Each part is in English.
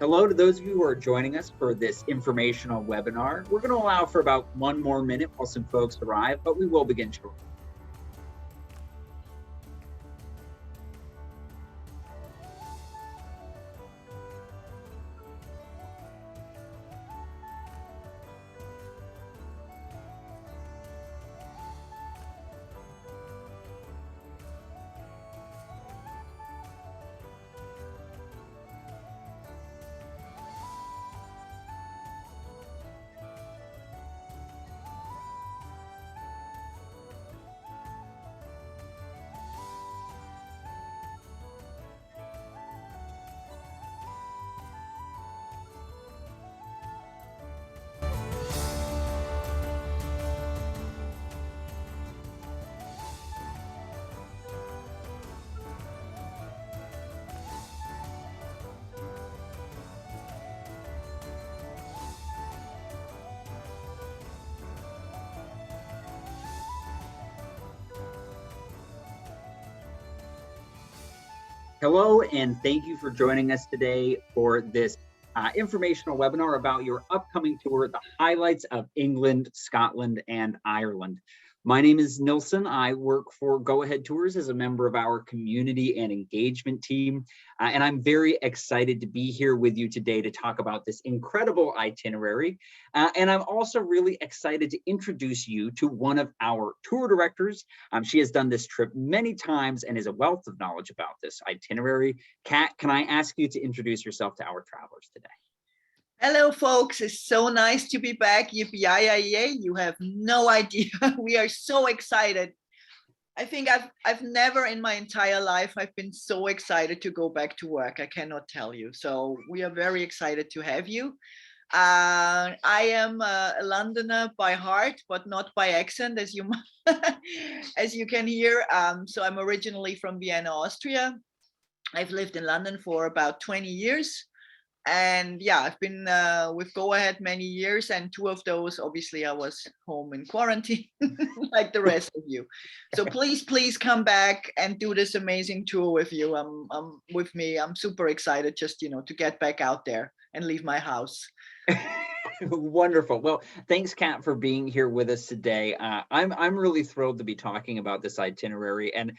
Hello to those of you who are joining us for this informational webinar. We're going to allow for about one more minute while some folks arrive, but we will begin shortly. Hello, and thank you for joining us today for this informational webinar about your upcoming tour, the highlights of England, Scotland, and Ireland. My name is Nilsson. I work for Go Ahead Tours as a member of our community and engagement team. And I'm very excited to be here with you today to talk about this incredible itinerary. And I'm also really excited to introduce you to one of our tour directors. She has done this trip many times and is a wealth of knowledge about this itinerary. Kat, can I ask you to introduce yourself to our travelers today? Hello, folks. It's so nice to be back. Yippee-yi-yi-yay. You have no idea. We are so excited. I think I've never in my entire life, I've been so excited to go back to work. I cannot tell you. So we are very excited to have you. I am a Londoner by heart, but not by accent, as you as you can hear. So I'm originally from Vienna, Austria. I've lived in London for about 20 years. And yeah, I've been with Go Ahead many years, and 2 of those, obviously, I was home in quarantine, like the rest of you. So please come back and do this amazing tour with you. With me. I'm super excited just to get back out there and leave my house. Wonderful. Well, thanks, Kat, for being here with us today. I'm really thrilled to be talking about this itinerary. And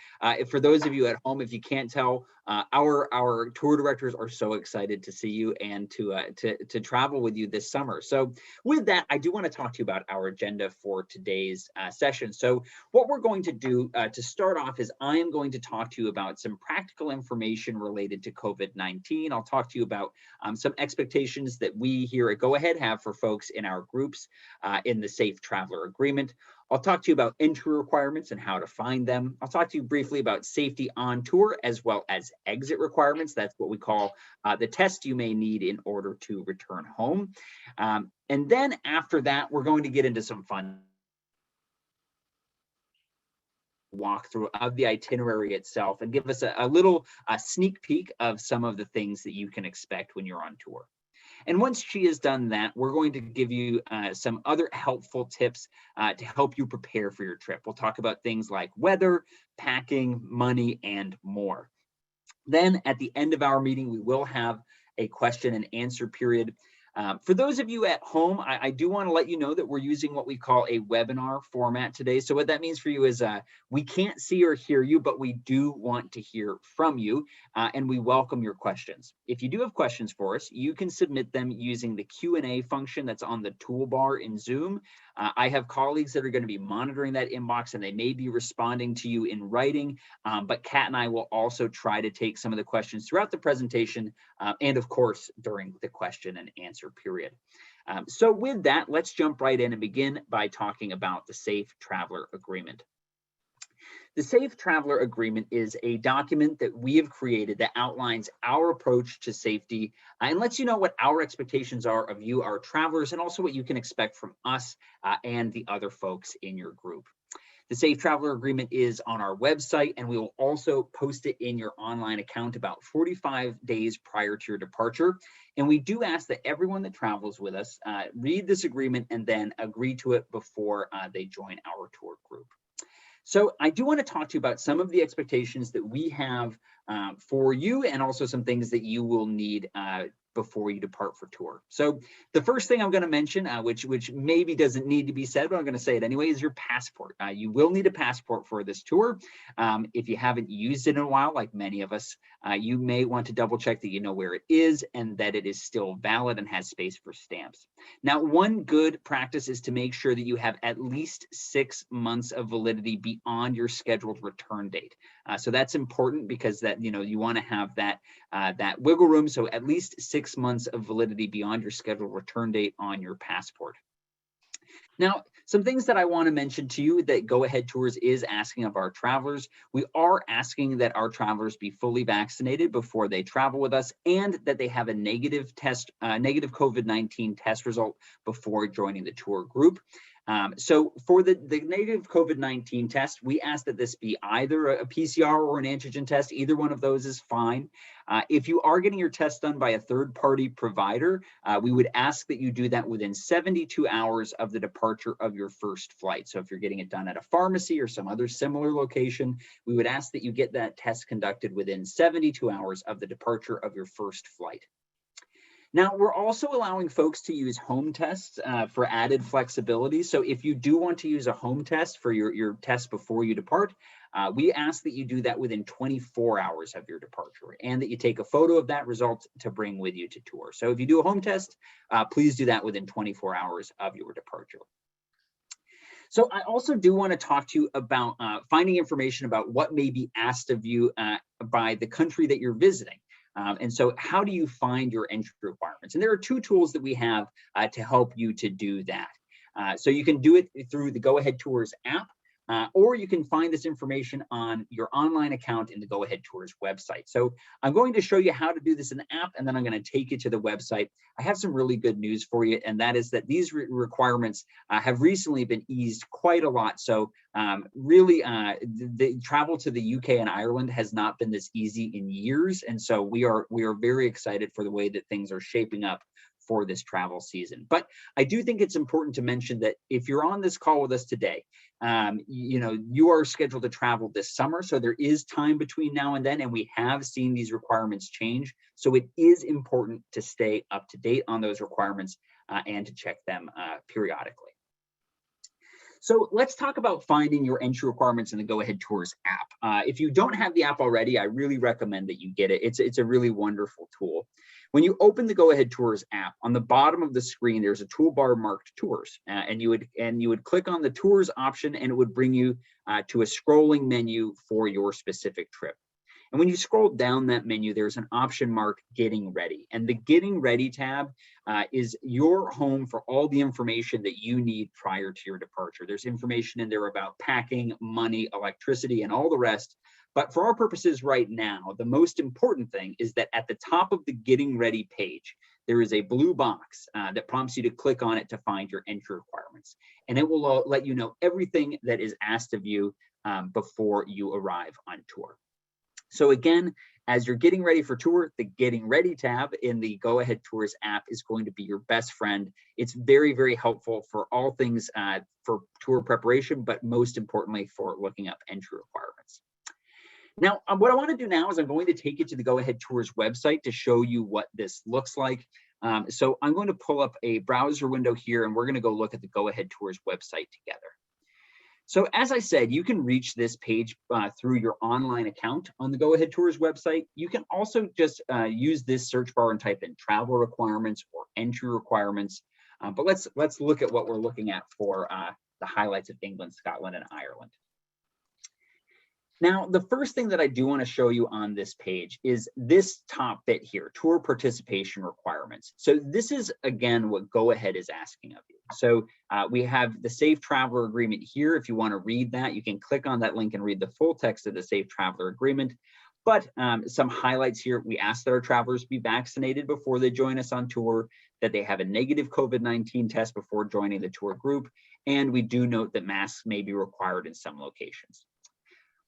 for those of you at home, if you can't tell, our tour directors are so excited to see you and to travel with you this summer. So with that, I do want to talk to you about our agenda for today's session. So what we're going to do to start off is I am going to talk to you about some practical information related to COVID-19. I'll talk to you about some expectations that we here at Go Ahead have for folks in our groups in the Safe Traveler Agreement. I'll talk to you about entry requirements and how to find them. I'll talk to you briefly about safety on tour as well as exit requirements. That's what we call the test you may need in order to return home. And then after that, we're going to get into some fun walkthrough of the itinerary itself and give us a little sneak peek of some of the things that you can expect when you're on tour. And once she has done that, we're going to give you some other helpful tips to help you prepare for your trip. We'll talk about things like weather, packing, money, and more. Then at the end of our meeting, we will have a question and answer period. For those of you at home, I do want to let you know that we're using what we call a webinar format today. So what that means for you is we can't see or hear you, but we do want to hear from you, and we welcome your questions. If you do have questions for us, you can submit them using the Q&A function that's on the toolbar in Zoom. I have colleagues that are going to be monitoring that inbox, and they may be responding to you in writing, but Kat and I will also try to take some of the questions throughout the presentation and, of course, during the question and answer period. So with that, let's jump right in and begin by talking about the Safe Traveler Agreement. The Safe Traveler Agreement is a document that we have created that outlines our approach to safety and lets you know what our expectations are of you, our travelers, and also what you can expect from us and the other folks in your group. The Safe Traveler Agreement is on our website, and we will also post it in your online account about 45 days prior to your departure. And we do ask that everyone that travels with us read this agreement and then agree to it before they join our tour group. So I do want to talk to you about some of the expectations that we have for you, and also some things that you will need before you depart for tour. So the first thing I'm going to mention, which maybe doesn't need to be said, but I'm going to say it anyway, is your passport. You will need a passport for this tour. If you haven't used it in a while, like many of us, you may want to double check that you know where it is and that it is still valid and has space for stamps. Now, one good practice is to make sure that you have at least 6 months of validity beyond your scheduled return date. So that's important because that, you want to have that wiggle room. So at least 6 months of validity beyond your scheduled return date on your passport. Now, some things that I want to mention to you that Go Ahead Tours is asking of our travelers. We are asking that our travelers be fully vaccinated before they travel with us, and that they have a negative COVID-19 test result before joining the tour group. So for the negative COVID-19 test, we ask that this be either a PCR or an antigen test. Either one of those is fine. If you are getting your test done by a third-party provider, we would ask that you do that within 72 hours of the departure of your first flight. So if you're getting it done at a pharmacy or some other similar location, we would ask that you get that test conducted within 72 hours of the departure of your first flight. Now, we're also allowing folks to use home tests for added flexibility. So if you do want to use a home test for your test before you depart, we ask that you do that within 24 hours of your departure, and that you take a photo of that result to bring with you to tour. So if you do a home test, please do that within 24 hours of your departure. So I also do want to talk to you about finding information about what may be asked of you by the country that you're visiting. And so how do you find your entry requirements? And there are 2 tools that we have to help you to do that. So you can do it through the Go Ahead Tours app, or you can find this information on your online account in the Go Ahead Tours website. So I'm going to show you how to do this in the app, and then I'm going to take you to the website. I have some really good news for you, and that is that these requirements have recently been eased quite a lot. So really, the travel to the UK and Ireland has not been this easy in years, and so we are very excited for the way that things are shaping up for this travel season. But I do think it's important to mention that if you're on this call with us today, you are scheduled to travel this summer. So there is time between now and then, and we have seen these requirements change. So it is important to stay up to date on those requirements and to check them periodically. So let's talk about finding your entry requirements in the Go Ahead Tours app. If you don't have the app already, I really recommend that you get it. It's a really wonderful tool. When you open the Go Ahead Tours app, on the bottom of the screen, there's a toolbar marked Tours, and you would click on the Tours option, and it would bring you to a scrolling menu for your specific trip. And when you scroll down that menu, there's an option marked Getting Ready. And the Getting Ready tab is your home for all the information that you need prior to your departure. There's information in there about packing, money, electricity, and all the rest. But for our purposes right now, the most important thing is that at the top of the Getting Ready page, there is a blue box that prompts you to click on it to find your entry requirements. And it will let you know everything that is asked of you before you arrive on tour. So again, as you're getting ready for tour, the Getting Ready tab in the Go Ahead Tours app is going to be your best friend. It's very, very helpful for all things for tour preparation, but most importantly for looking up entry requirements. Now, what I want to do now is I'm going to take you to the Go Ahead Tours website to show you what this looks like. So I'm going to pull up a browser window here, and we're going to go look at the Go Ahead Tours website together. So as I said, you can reach this page through your online account on the Go Ahead Tours website. You can also just use this search bar and type in travel requirements or entry requirements. But let's look at what we're looking at for the highlights of England, Scotland, and Ireland. Now, the first thing that I do want to show you on this page is this top bit here, tour participation requirements. So this is, again, what Go Ahead is asking of you. So we have the Safe Traveler Agreement here. If you want to read that, you can click on that link and read the full text of the Safe Traveler Agreement. But some highlights here, we ask that our travelers be vaccinated before they join us on tour, that they have a negative COVID-19 test before joining the tour group, and we do note that masks may be required in some locations.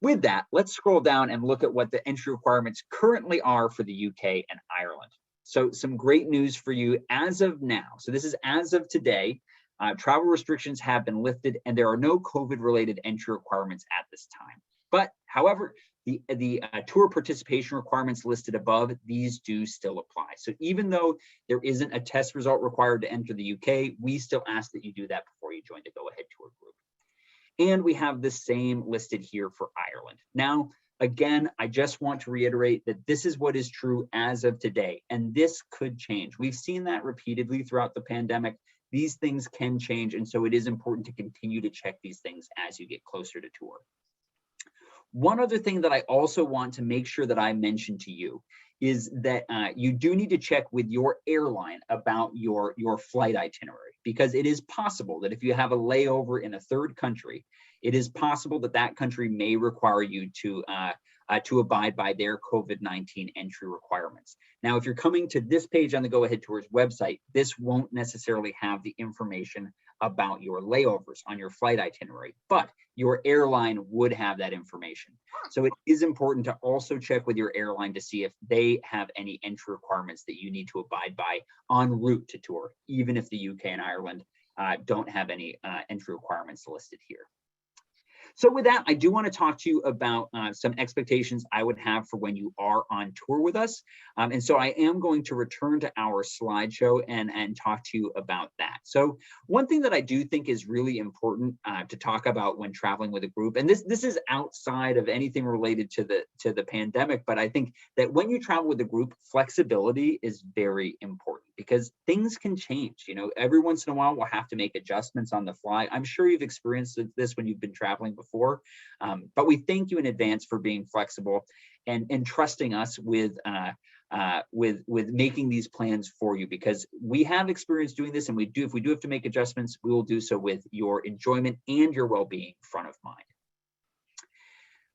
With that, let's scroll down and look at what the entry requirements currently are for the UK and Ireland. So some great news for you as of now. So this is as of today, travel restrictions have been lifted and there are no COVID-related entry requirements at this time. But however, the tour participation requirements listed above, these do still apply. So even though there isn't a test result required to enter the UK, we still ask that you do that before you join the Go Ahead Tour group. And we have the same listed here for Ireland. Now, again, I just want to reiterate that this is what is true as of today, and this could change. We've seen that repeatedly throughout the pandemic. These things can change, and so it is important to continue to check these things as you get closer to tour. One other thing that I also want to make sure that I mention to you is that you do need to check with your airline about your flight itinerary, because it is possible that if you have a layover in a third country, it is possible that that country may require you to abide by their COVID-19 entry requirements. Now, if you're coming to this page on the Go Ahead Tours website, this won't necessarily have the information about your layovers on your flight itinerary, but your airline would have that information. So it is important to also check with your airline to see if they have any entry requirements that you need to abide by en route to tour, even if the UK and Ireland don't have any entry requirements listed here. So with that, I do want to talk to you about some expectations I would have for when you are on tour with us. And so I am going to return to our slideshow and talk to you about that. So one thing that I do think is really important to talk about when traveling with a group, and this is outside of anything related to the pandemic, but I think that when you travel with a group, flexibility is very important because things can change. You know, every once in a while we'll have to make adjustments on the fly. I'm sure you've experienced this when you've been traveling before, but we thank you in advance for being flexible and trusting us with making these plans for you, because we have experience doing this, and if we do have to make adjustments, we will do so with your enjoyment and your well-being front of mind.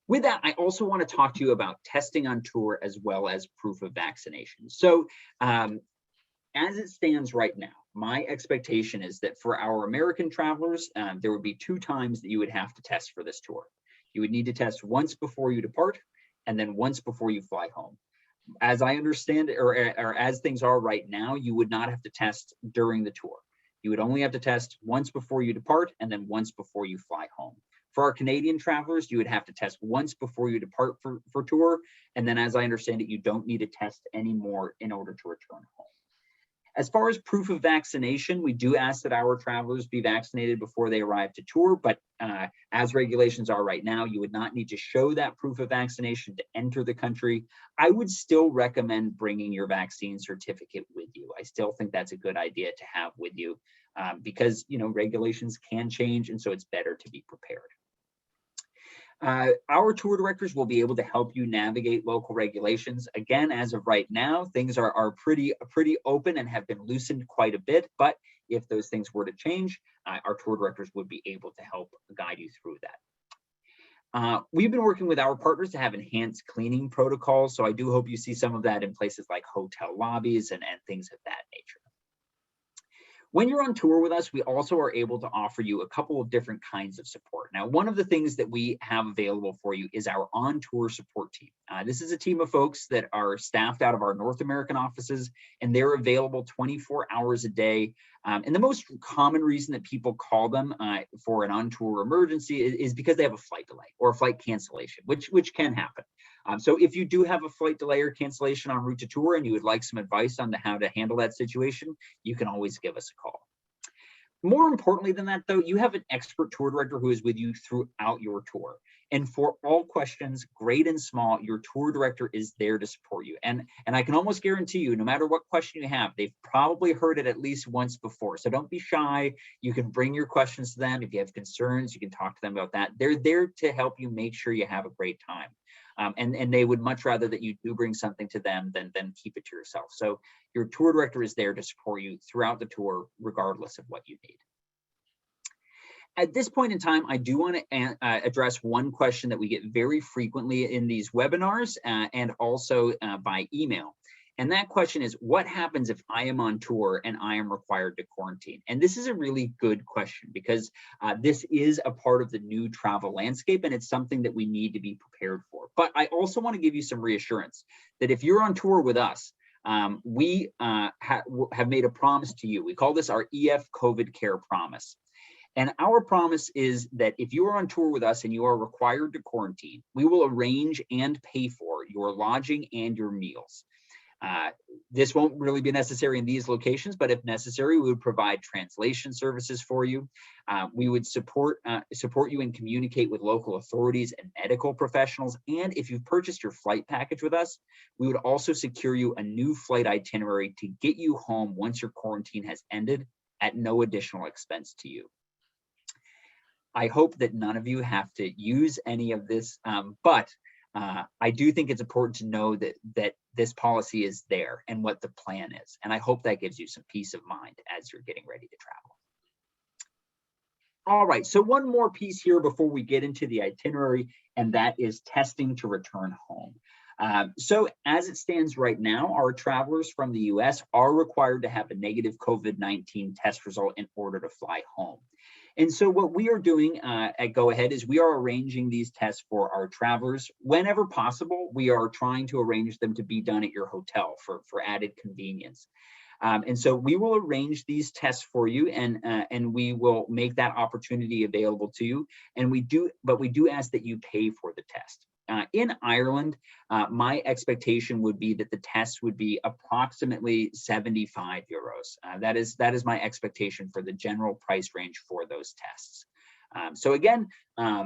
With that, I also want to talk to you about testing on tour as well as proof of vaccination. So as it stands right now, my expectation is that for our American travelers, there would be 2 times that you would have to test for this tour. You would need to test once before you depart and then once before you fly home. As I understand it, or as things are right now, you would not have to test during the tour. You would only have to test once before you depart and then once before you fly home. For our Canadian travelers, you would have to test once before you depart for tour. And then as I understand it, you don't need to test anymore in order to return home. As far as proof of vaccination, we do ask that our travelers be vaccinated before they arrive to tour, but as regulations are right now, you would not need to show that proof of vaccination to enter the country. I would still recommend bringing your vaccine certificate with you. I still think that's a good idea to have with you because, you know, regulations can change, and so it's better to be prepared. Our tour directors will be able to help you navigate local regulations. Again, as of right now, things are pretty open and have been loosened quite a bit, but if those things were to change, our tour directors would be able to help guide you through that. We've been working with our partners to have enhanced cleaning protocols, so I do hope you see some of that in places like hotel lobbies and things of that nature. When you're on tour with us, we also are able to offer you a couple of different kinds of support. Now, one of the things that we have available for you is our on-tour support team. This is a team of folks that are staffed out of our North American offices, and they're available 24 hours a day. And the most common reason that people call them for an on-tour emergency is because they have a flight delay or a flight cancellation, which can happen. So if you do have a flight delay or cancellation en route to tour and you would like some advice on how to handle that situation, you can always give us a call. More importantly than that, though, you have an expert tour director who is with you throughout your tour. And for all questions, great and small, your tour director is there to support you. And I can almost guarantee you, no matter what question you have, they've probably heard it at least once before. So don't be shy. You can bring your questions to them. If you have concerns, you can talk to them about that. They're there to help you make sure you have a great time. And they would much rather that you do bring something to them than keep it to yourself. So your tour director is there to support you throughout the tour, regardless of what you need. At this point in time, I do want to address one question that we get very frequently in these webinars and also by email. And that question is, what happens if I am on tour and I am required to quarantine? And this is a really good question because this is a part of the new travel landscape and it's something that we need to be prepared for. But I also want to give you some reassurance that if you're on tour with us, we have made a promise to you. We call this our EF COVID Care Promise. And our promise is that if you are on tour with us and you are required to quarantine, we will arrange and pay for your lodging and your meals. This won't really be necessary in these locations, but if necessary, we would provide translation services for you. We would support you and communicate with local authorities and medical professionals. And if you've purchased your flight package with us, we would also secure you a new flight itinerary to get you home once your quarantine has ended at no additional expense to you. I hope that none of you have to use any of this, but I do think it's important to know that this policy is there and what the plan is. And I hope that gives you some peace of mind as you're getting ready to travel. All right, so one more piece here before we get into the itinerary, and that is testing to return home. So as it stands right now, our travelers from the US are required to have a negative COVID-19 test result in order to fly home. And so what we are doing at Go Ahead is we are arranging these tests for our travelers. Whenever possible, we are trying to arrange them to be done at your hotel for added convenience. And so we will arrange these tests for you, and we will make that opportunity available to you. And we do ask that you pay for the test. In Ireland, my expectation would be that the test would be approximately 75 euros. That is my expectation for the general price range for those tests. So again,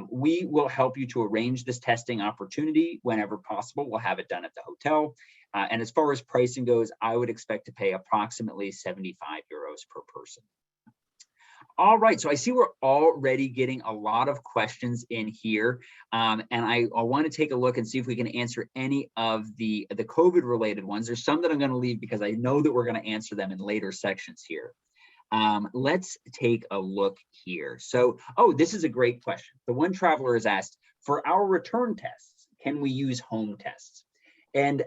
we will help you to arrange this testing opportunity whenever possible. We'll have it done at the hotel. And as far as pricing goes, I would expect to pay approximately 75 euros per person. All right, so I see we're already getting a lot of questions in here, and I want to take a look and see if we can answer any of the COVID related ones. There's some that I'm going to leave because I know that we're going to answer them in later sections here. Let's take a look here. So, this is a great question. The one traveler has asked, for our return tests, can we use home tests? And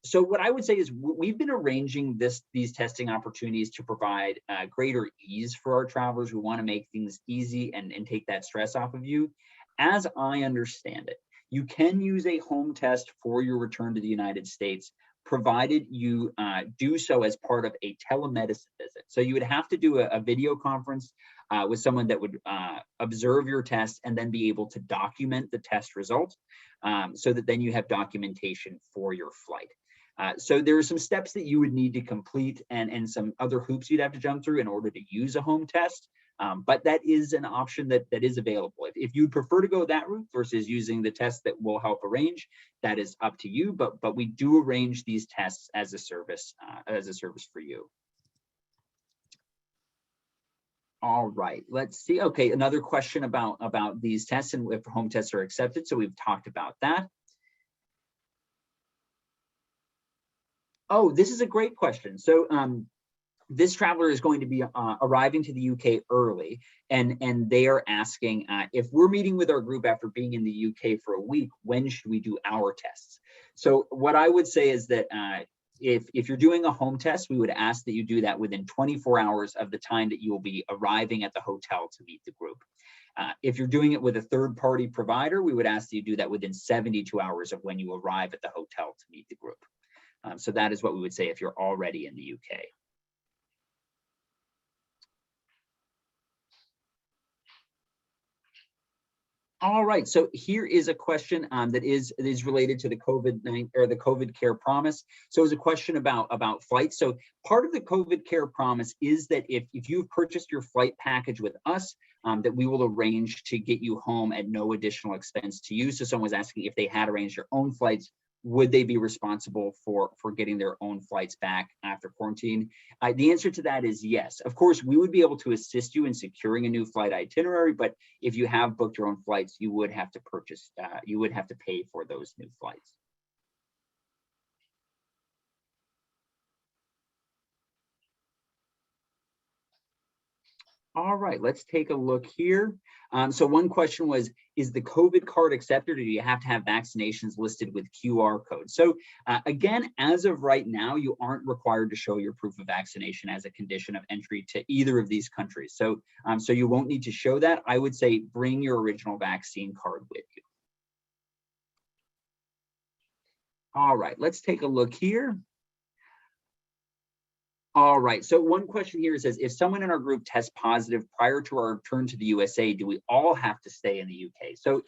so what I would say is we've been arranging these testing opportunities to provide greater ease for our travelers who want to make things easy and take that stress off of you. As I understand it, you can use a home test for your return to the United States, provided you do so as part of a telemedicine visit. So you would have to do a video conference with someone that would observe your test and then be able to document the test results so that then you have documentation for your flight. So there are some steps that you would need to complete and some other hoops you'd have to jump through in order to use a home test. But that is an option that is available. If you'd prefer to go that route versus using the test that we'll help arrange, that is up to you. But we do arrange these tests as a service for you. All right, let's see. Okay, another question about these tests and if home tests are accepted. So we've talked about that. Oh, this is a great question. So this traveler is going to be arriving to the UK early, and they are asking if we're meeting with our group after being in the UK for a week, when should we do our tests? So what I would say is that if you're doing a home test, we would ask that you do that within 24 hours of the time that you will be arriving at the hotel to meet the group. If you're doing it with a third-party provider, we would ask that you do that within 72 hours of when you arrive at the hotel to meet the group. So that is what we would say if you're already in the UK. All right, so here is a question that is related to the COVID-19 or the COVID Care Promise. So it's a question about flights. So part of the COVID Care Promise is that if you've purchased your flight package with us, that we will arrange to get you home at no additional expense to you. So someone was asking if they had arranged their own flights, would they be responsible for getting their own flights back after quarantine? The answer to that is yes. Of course, we would be able to assist you in securing a new flight itinerary, but if you have booked your own flights, you would have to pay for those new flights. All right, let's take a look here. So one question was, is the COVID card accepted, or do you have to have vaccinations listed with QR code? So again, as of right now, you aren't required to show your proof of vaccination as a condition of entry to either of these countries. So, so you won't need to show that. I would say bring your original vaccine card with you. All right, let's take a look here. All right. So one question here says, if someone in our group tests positive prior to our return to the USA, do we all have to stay in the UK? So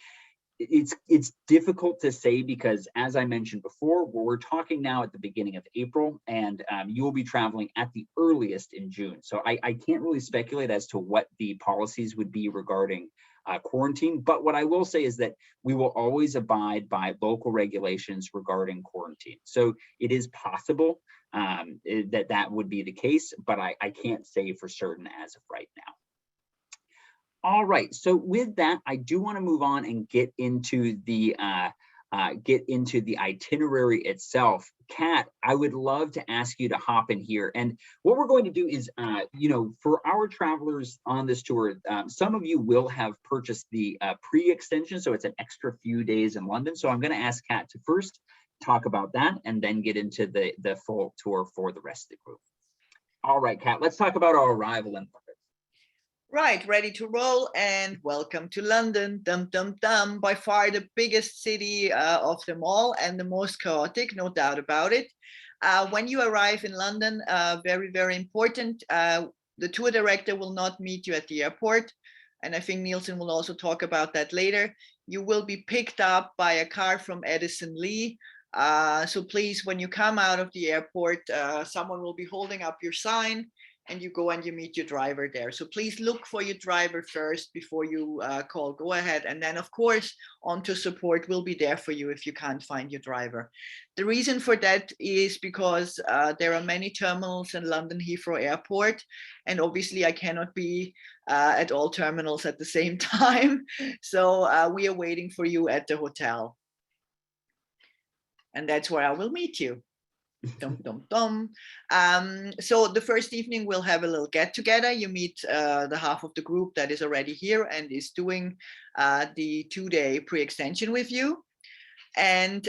it's difficult to say because, as I mentioned before, we're talking now at the beginning of April, and you will be traveling at the earliest in June. So I can't really speculate as to what the policies would be regarding quarantine. But what I will say is that we will always abide by local regulations regarding quarantine. So it is possible that would be the case, but I can't say for certain as of right now. All right, so with that, I do want to move on and get into the itinerary itself. Kat, I would love to ask you to hop in here. And what we're going to do is, for our travelers on this tour, some of you will have purchased the pre-extension, so it's an extra few days in London. So I'm going to ask Kat to first talk about that and then get into the full tour for the rest of the group. All right, Kat, let's talk about our arrival in London. Right, ready to roll, and welcome to London. Dum dum dum, by far the biggest city of them all and the most chaotic, no doubt about it. When you arrive in London, very, very important, the tour director will not meet you at the airport. And I think Nielsen will also talk about that later. You will be picked up by a car from Edison Lee. So please, when you come out of the airport, someone will be holding up your sign, and you go and you meet your driver there. So please look for your driver first before you call go ahead. And then, of course, ONTOUR support will be there for you if you can't find your driver. The reason for that is because there are many terminals in London Heathrow Airport. And obviously, I cannot be at all terminals at the same time. So we are waiting for you at the hotel. And that's where I will meet you. Dum, dum, dum. So the first evening we'll have a little get together. You meet the half of the group that is already here and is doing the 2-day pre-extension with you. And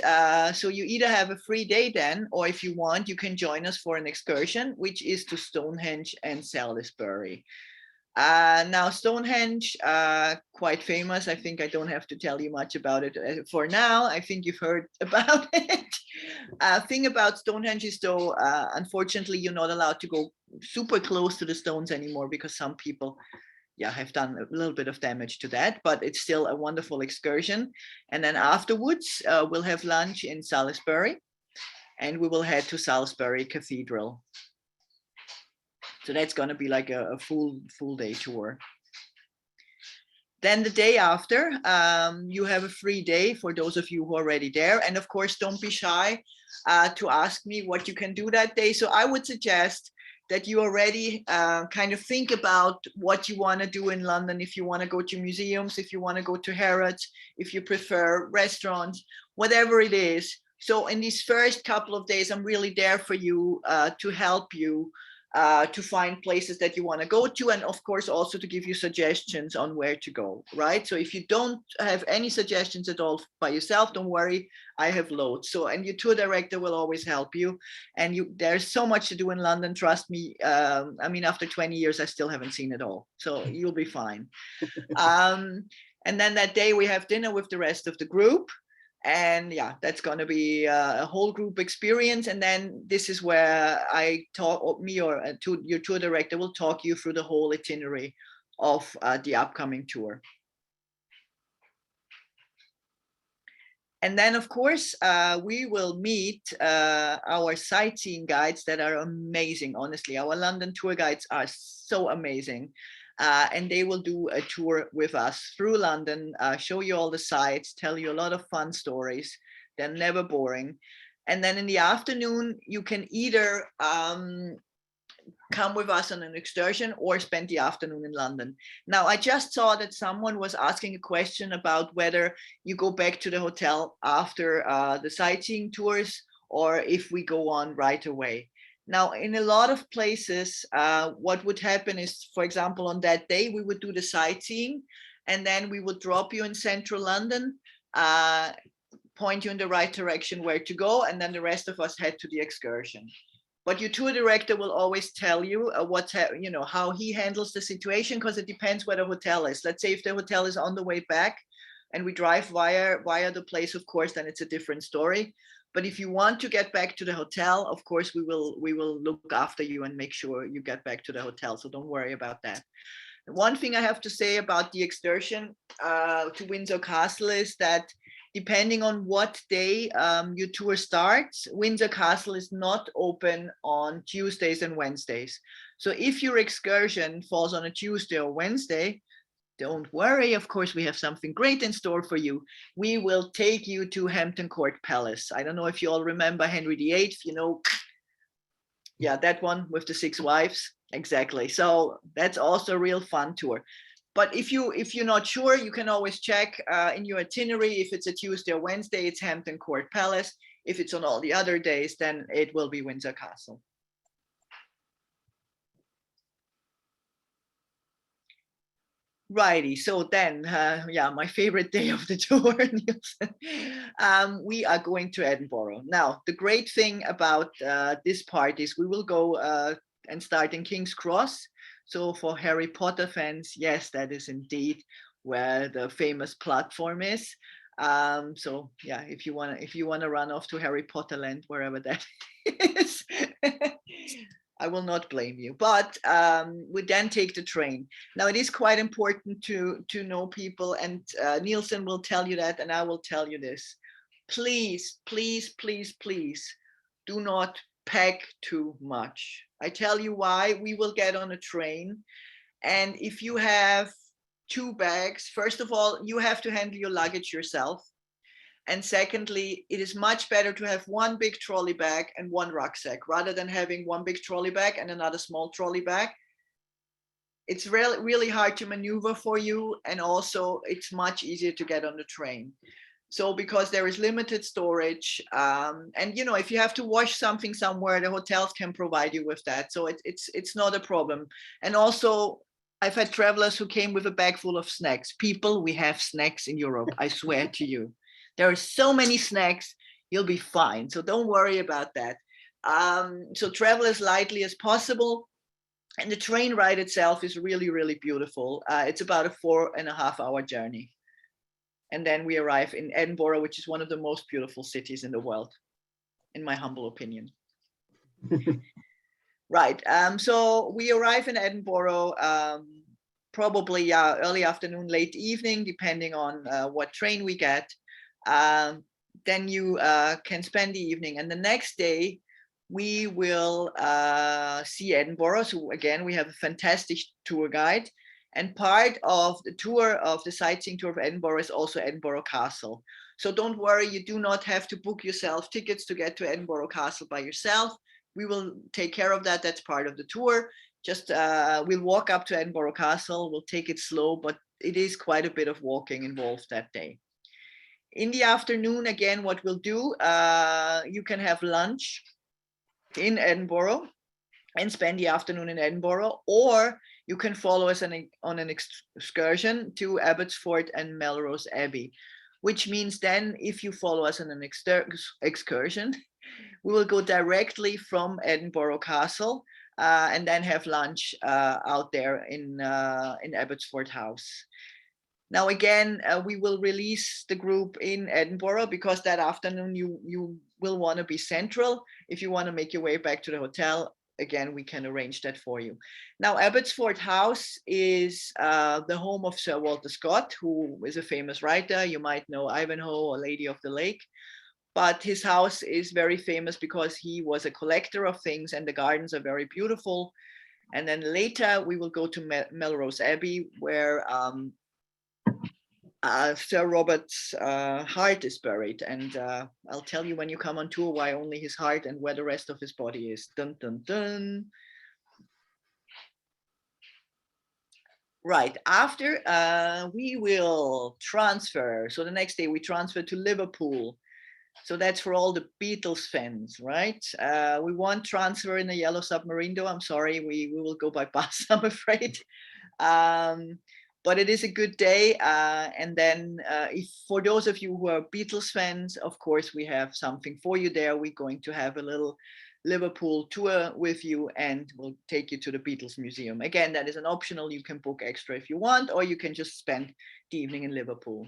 so you either have a free day then, or if you want, you can join us for an excursion, which is to Stonehenge and Salisbury. Now Stonehenge, quite famous. I think I don't have to tell you much about it for now. I think you've heard about it. Thing about Stonehenge is though, unfortunately, you're not allowed to go super close to the stones anymore because some people, have done a little bit of damage to that, but it's still a wonderful excursion. And then afterwards, we'll have lunch in Salisbury, and we will head to Salisbury Cathedral. So that's going to be like a full day tour. Then the day after, you have a free day for those of you who are already there. And of course, don't be shy to ask me what you can do that day. So I would suggest that you already kind of think about what you want to do in London. If you want to go to museums, if you want to go to Harrods, if you prefer restaurants, whatever it is. So in these first couple of days, I'm really there for you to help you to find places that you want to go to, and of course also to give you suggestions on where to go, right? So if you don't have any suggestions at all by yourself, don't worry, I have loads. So, and your tour director will always help you, and there's so much to do in London, trust me. I mean, after 20 years I still haven't seen it all, so you'll be fine. And then that day we have dinner with the rest of the group. And that's going to be a whole group experience. And then this is where I talk, or me or your tour director will talk you through the whole itinerary of the upcoming tour. And then, of course, we will meet our sightseeing guides that are amazing. Honestly, our London tour guides are so amazing. And they will do a tour with us through London, show you all the sights, tell you a lot of fun stories. They're never boring. And then in the afternoon, you can either come with us on an excursion or spend the afternoon in London. Now, I just saw that someone was asking a question about whether you go back to the hotel after the sightseeing tours or if we go on right away. Now, in a lot of places, what would happen is, for example, on that day, we would do the sightseeing, and then we would drop you in central London, point you in the right direction where to go, and then the rest of us head to the excursion. But your tour director will always tell you how he handles the situation, because it depends where the hotel is. Let's say if the hotel is on the way back, and we drive via the place, of course, then it's a different story. But if you want to get back to the hotel, of course, we will look after you and make sure you get back to the hotel. So don't worry about that. One thing I have to say about the excursion to Windsor Castle is that depending on what day your tour starts, Windsor Castle is not open on Tuesdays and Wednesdays. So if your excursion falls on a Tuesday or Wednesday, don't worry, of course, we have something great in store for you. We will take you to Hampton Court Palace. I don't know if you all remember Henry VIII, you know, yeah, that one with the 6 wives. Exactly. So that's also a real fun tour. But if you're not sure, you can always check in your itinerary. If it's a Tuesday or Wednesday, it's Hampton Court Palace. If it's on all the other days, then it will be Windsor Castle. Righty, so then, yeah, my favorite day of the tour, we are going to Edinburgh. Now, the great thing about this part is we will go and start in King's Cross. So for Harry Potter fans, yes, that is indeed where the famous platform is. So yeah, if you wanna run off to Harry Potter land, wherever that is, I will not blame you. But we then take the train. Now it is quite important to know people, and Nielsen will tell you that, and I will tell you this. Please, please, please, please, do not pack too much. I tell you why. We will get on a train, and if you have 2 bags, first of all, you have to handle your luggage yourself. And secondly, it is much better to have 1 big trolley bag and 1 rucksack rather than having 1 big trolley bag and another small trolley bag. It's really, really hard to maneuver for you. And also it's much easier to get on the train. So because there is limited storage, and you know, if you have to wash something somewhere, the hotels can provide you with that. So it's not a problem. And also I've had travelers who came with a bag full of snacks. People, we have snacks in Europe, I swear to you. There are so many snacks, you'll be fine. So don't worry about that. So travel as lightly as possible. And the train ride itself is really, really beautiful. It's about a 4.5-hour journey. And then we arrive in Edinburgh, which is one of the most beautiful cities in the world, in my humble opinion. Right. So we arrive in Edinburgh, probably early afternoon, late evening, depending on what train we get. Then you can spend the evening, and the next day we will see Edinburgh. So again, we have a fantastic tour guide, and part of the tour, of the sightseeing tour of Edinburgh, is also Edinburgh Castle. So don't worry, you do not have to book yourself tickets to get to Edinburgh Castle by yourself. We will take care of that. That's part of the tour. Just we'll walk up to Edinburgh Castle. We'll take it slow, but it is quite a bit of walking involved that day. In the afternoon, again, what we'll do, you can have lunch in Edinburgh and spend the afternoon in Edinburgh, or you can follow us on an excursion to Abbotsford and Melrose Abbey, which means then if you follow us on an excursion, we will go directly from Edinburgh Castle and then have lunch out there in Abbotsford House. Now, again, we will release the group in Edinburgh because that afternoon you will want to be central. If you want to make your way back to the hotel, again, we can arrange that for you. Now, Abbotsford House is the home of Sir Walter Scott, who is a famous writer. You might know Ivanhoe or Lady of the Lake. But his house is very famous because he was a collector of things, and the gardens are very beautiful. And then later we will go to Melrose Abbey, where Sir Robert's heart is buried, and I'll tell you when you come on tour why only his heart and where the rest of his body is. Dun, dun, dun. Right, after we will transfer. So the next day we transfer to Liverpool. So that's for all the Beatles fans, right? We won't transfer in a yellow submarine though. I'm sorry, we will go by bus, I'm afraid. But it is a good day. And then if for those of you who are Beatles fans, of course, we have something for you there. We're going to have a little Liverpool tour with you, and we'll take you to the Beatles Museum. Again, that is an optional. You can book extra if you want, or you can just spend the evening in Liverpool.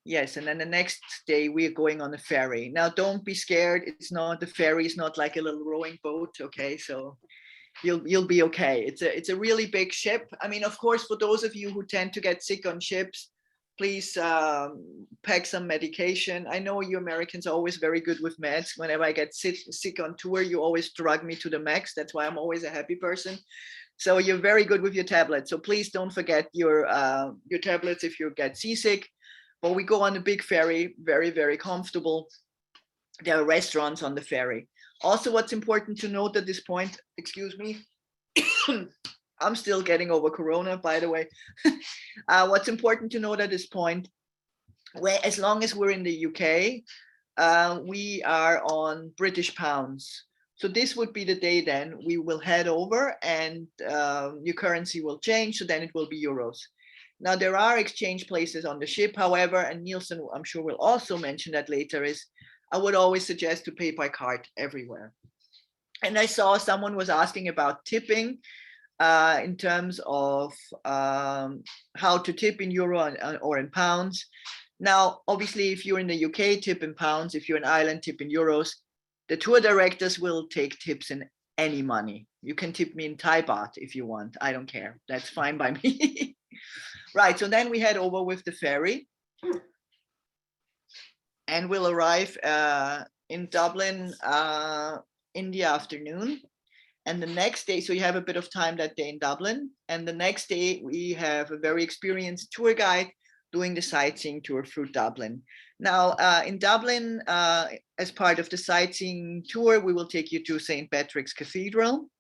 Yes, and then the next day we are going on a ferry. Now, don't be scared. It's not, the ferry is not like a little rowing boat. Okay, so you'll be okay. It's a really big ship. I mean, of course, for those of you who tend to get sick on ships, please pack some medication. I know you Americans are always very good with meds. Whenever I get sick on tour, you always drug me to the max. That's why I'm always a happy person. So you're very good with your tablets. So please don't forget your tablets if you get seasick. But we go on a big ferry, very, very comfortable. There are restaurants on the ferry. Also, what's important to note at this point, excuse me, I'm still getting over Corona, by the way. What's important to note at this point, where as long as we're in the UK, we are on British pounds. So this would be the day then we will head over and your currency will change. So then it will be euros. Now there are exchange places on the ship. However, and Nielsen, I'm sure will also mention that later, is I would always suggest to pay by card everywhere. And I saw someone was asking about tipping in terms of how to tip in euro or in pounds. Now, obviously, if you're in the UK, tip in pounds. If you're in Ireland, tip in euros. The tour directors will take tips in any money. You can tip me in Thai baht if you want. I don't care. That's fine by me. Right. So then we head over with the ferry. And we'll arrive in Dublin in the afternoon. And the next day, so you have a bit of time that day in Dublin. And the next day, we have a very experienced tour guide doing the sightseeing tour through Dublin. Now, in Dublin, as part of the sightseeing tour, we will take you to St. Patrick's Cathedral.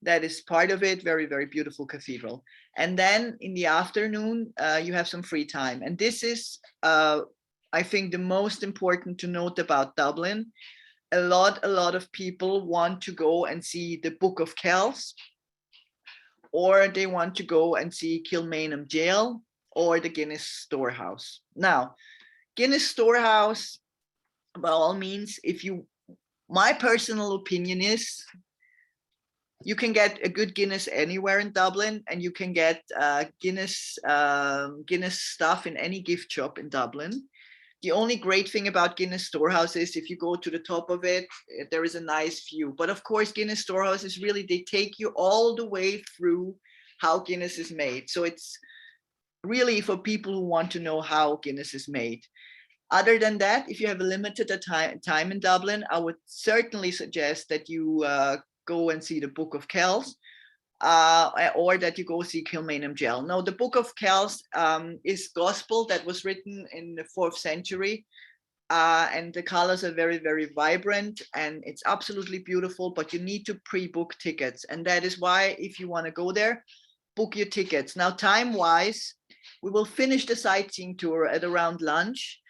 That is part of it, very, very beautiful cathedral. And then in the afternoon, you have some free time. And this is, I think, the most important to note about Dublin. A lot of people want to go and see the Book of Kells, or they want to go and see Kilmainham Jail or the Guinness Storehouse. Now, Guinness Storehouse, by all means, my personal opinion is you can get a good Guinness anywhere in Dublin, and you can get Guinness stuff in any gift shop in Dublin. The only great thing about Guinness Storehouse is if you go to the top of it, there is a nice view. But of course, Guinness Storehouse is really, they take you all the way through how Guinness is made. So it's really for people who want to know how Guinness is made. Other than that, if you have a limited time in Dublin, I would certainly suggest that you go and see the Book of Kells. Or that you go see Kilmainham Jail. Now, the Book of Kells is gospel that was written in the 4th century, and the colors are very, very vibrant, and it's absolutely beautiful, but you need to pre-book tickets. And that is why, if you want to go there, book your tickets. Now, time-wise, we will finish the sightseeing tour at around lunch.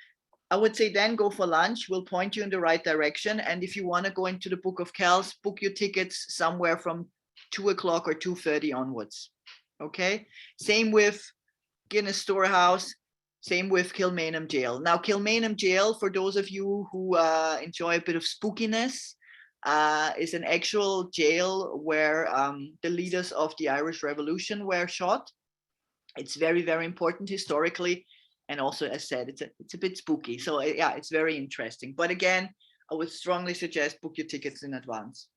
I would say then go for lunch. We'll point you in the right direction. And if you want to go into the Book of Kells, book your tickets somewhere from 2 o'clock or 2:30 onwards. Okay. Same with Guinness Storehouse. Same with Kilmainham Jail. Now, Kilmainham Jail, for those of you who enjoy a bit of spookiness, is an actual jail where the leaders of the Irish Revolution were shot. It's very, very important historically. And also, as said, it's a bit spooky. So yeah, it's very interesting. But again, I would strongly suggest book your tickets in advance.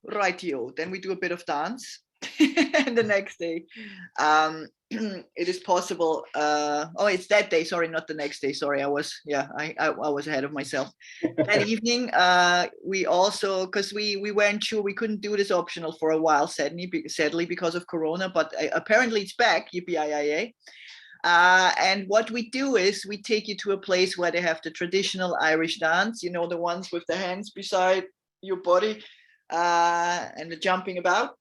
Rightio, then we do a bit of dance. And the next day, it is possible. Oh, it's that day. Sorry, not the next day. Sorry, I was ahead of myself. That evening, we also, because we weren't sure, we couldn't do this optional for a while, sadly because of Corona. But apparently it's back. Yippee-yi-yi. And what we do is we take you to a place where they have the traditional Irish dance. You know, the ones with the hands beside your body. And the jumping about,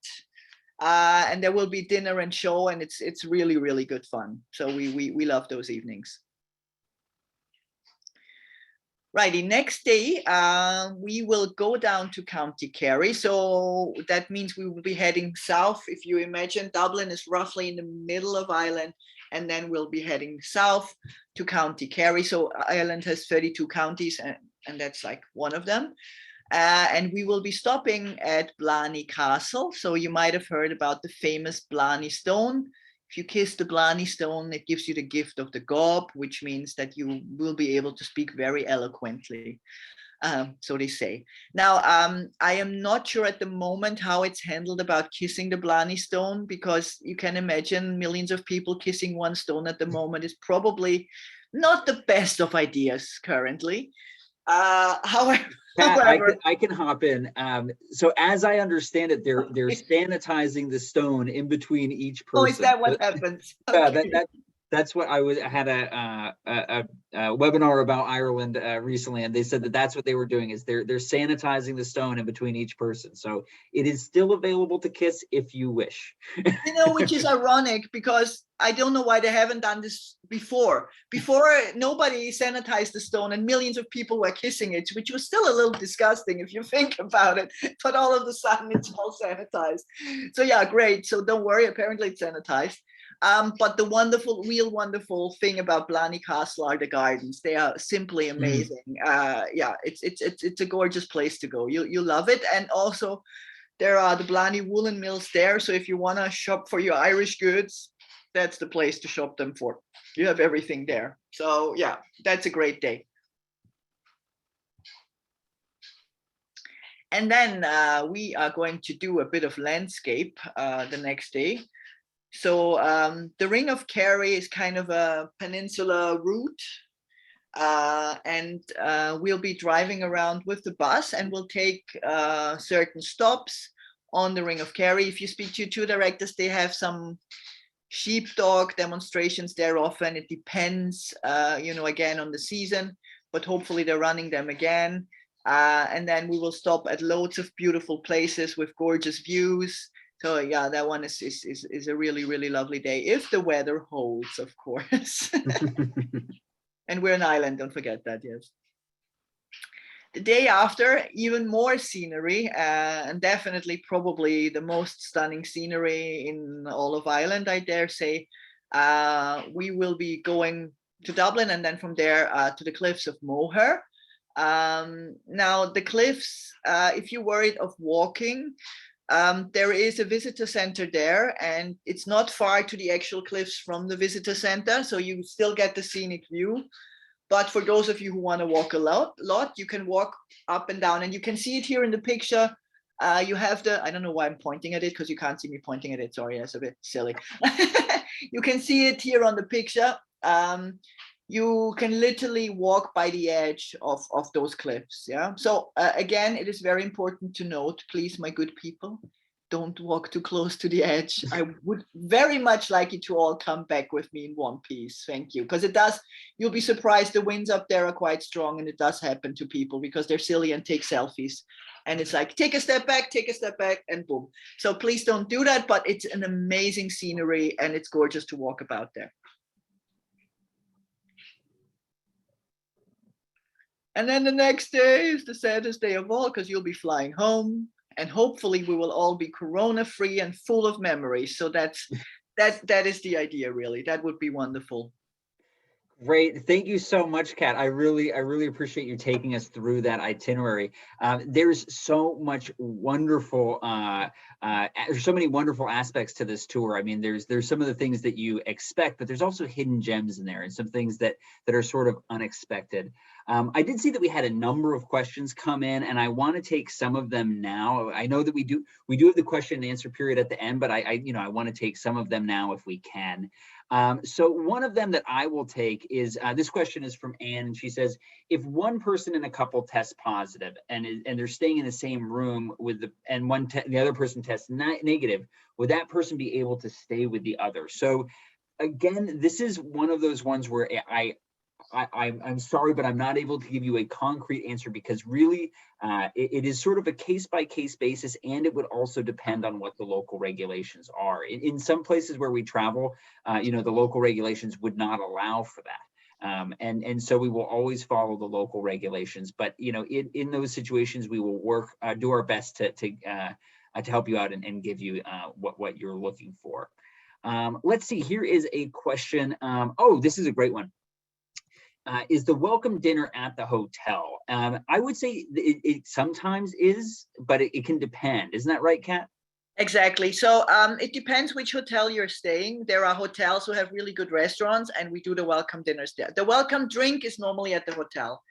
and there will be dinner and show, and it's really, really good fun. So we love those evenings. Righty, next day we will go down to County Kerry. So that means we will be heading south. If you imagine, Dublin is roughly in the middle of Ireland, and then we'll be heading south to County Kerry. So Ireland has 32 counties, and that's like one of them. And we will be stopping at Blarney Castle. So you might have heard about the famous Blarney Stone. If you kiss the Blarney Stone, it gives you the gift of the gob, which means that you will be able to speak very eloquently. So they say. Now, I am not sure at the moment how it's handled about kissing the Blarney Stone, because you can imagine millions of people kissing one stone at the moment is probably not the best of ideas currently. However, Pat, however, I can hop in. So as I understand it, they're sanitizing the stone in between each oh, is person. that what happens? Yeah, Okay. that's what I had a webinar about Ireland recently, and they said that that's what they were doing, is they're sanitizing the stone in between each person. So it is still available to kiss if you wish. You know, which is ironic, because I don't know why they haven't done this before. Before, nobody sanitized the stone and millions of people were kissing it, which was still a little disgusting if you think about it. But all of a sudden it's all sanitized. So yeah, great. So don't worry, apparently it's sanitized. But the real wonderful thing about Blarney Castle are the gardens. They are simply amazing. Yeah, it's a gorgeous place to go. You love it. And also, there are the Blarney woolen mills there. So if you want to shop for your Irish goods, that's the place to shop them for. You have everything there. So yeah, that's a great day. And then we are going to do a bit of landscape the next day. So the Ring of Kerry is kind of a peninsula route. And we'll be driving around with the bus, and we'll take certain stops on the Ring of Kerry. If you speak to tour directors, they have some sheepdog demonstrations there often. It depends, again, on the season, but hopefully they're running them again. And then we will stop at loads of beautiful places with gorgeous views. So yeah, that one is a really, really lovely day, if the weather holds, of course. And we're an island, don't forget that, yes. The day after, even more scenery, and definitely probably the most stunning scenery in all of Ireland, I dare say. We will be going to Dublin, and then from there to the cliffs of Moher. Now, the cliffs, if you're worried of walking, there is a visitor center there, and it's not far to the actual cliffs from the visitor center, so you still get the scenic view. But for those of you who want to walk a lot, you can walk up and down, and you can see it here in the picture. You have I don't know why I'm pointing at it, because you can't see me pointing at it. Sorry, that's a bit silly. You can see it here on the picture. You can literally walk by the edge of those cliffs. Yeah. So again, it is very important to note, please, my good people, don't walk too close to the edge. I would very much like you to all come back with me in one piece. Thank you. Because you'll be surprised, the winds up there are quite strong, and it does happen to people because they're silly and take selfies. And it's like, take a step back, and boom. So please don't do that, but it's an amazing scenery, and it's gorgeous to walk about there. And then the next day is the saddest day of all, because you'll be flying home. And hopefully we will all be corona-free and full of memories. So that is the idea, really. That would be wonderful. Great. Thank you so much, Kat. I really appreciate you taking us through that itinerary. There's so much wonderful, there's so many wonderful aspects to this tour. I mean, there's some of the things that you expect, but there's also hidden gems in there, and some things that are sort of unexpected. I did see that we had a number of questions come in, and I want to take some of them now. I know that we do have the question and answer period at the end, but I want to take some of them now if we can. So one of them that I will take is, this question is from Anne, and she says, if one person in a couple tests positive and they're staying in the same room with the other person tests negative, would that person be able to stay with the other? So again, this is one of those ones where I'm sorry, but I'm not able to give you a concrete answer, because really it is sort of a case-by-case basis, and it would also depend on what the local regulations are. In some places where we travel, the local regulations would not allow for that. And so we will always follow the local regulations, but in those situations we will do our best to help you out and give you what you're looking for. Let's see, here is a question. Oh, this is a great one. Is the welcome dinner at the hotel? I would say it sometimes is, but it can depend. Isn't that right, Kat? Exactly. So it depends which hotel you're staying. There are hotels who have really good restaurants, and we do the welcome dinners there. The welcome drink is normally at the hotel.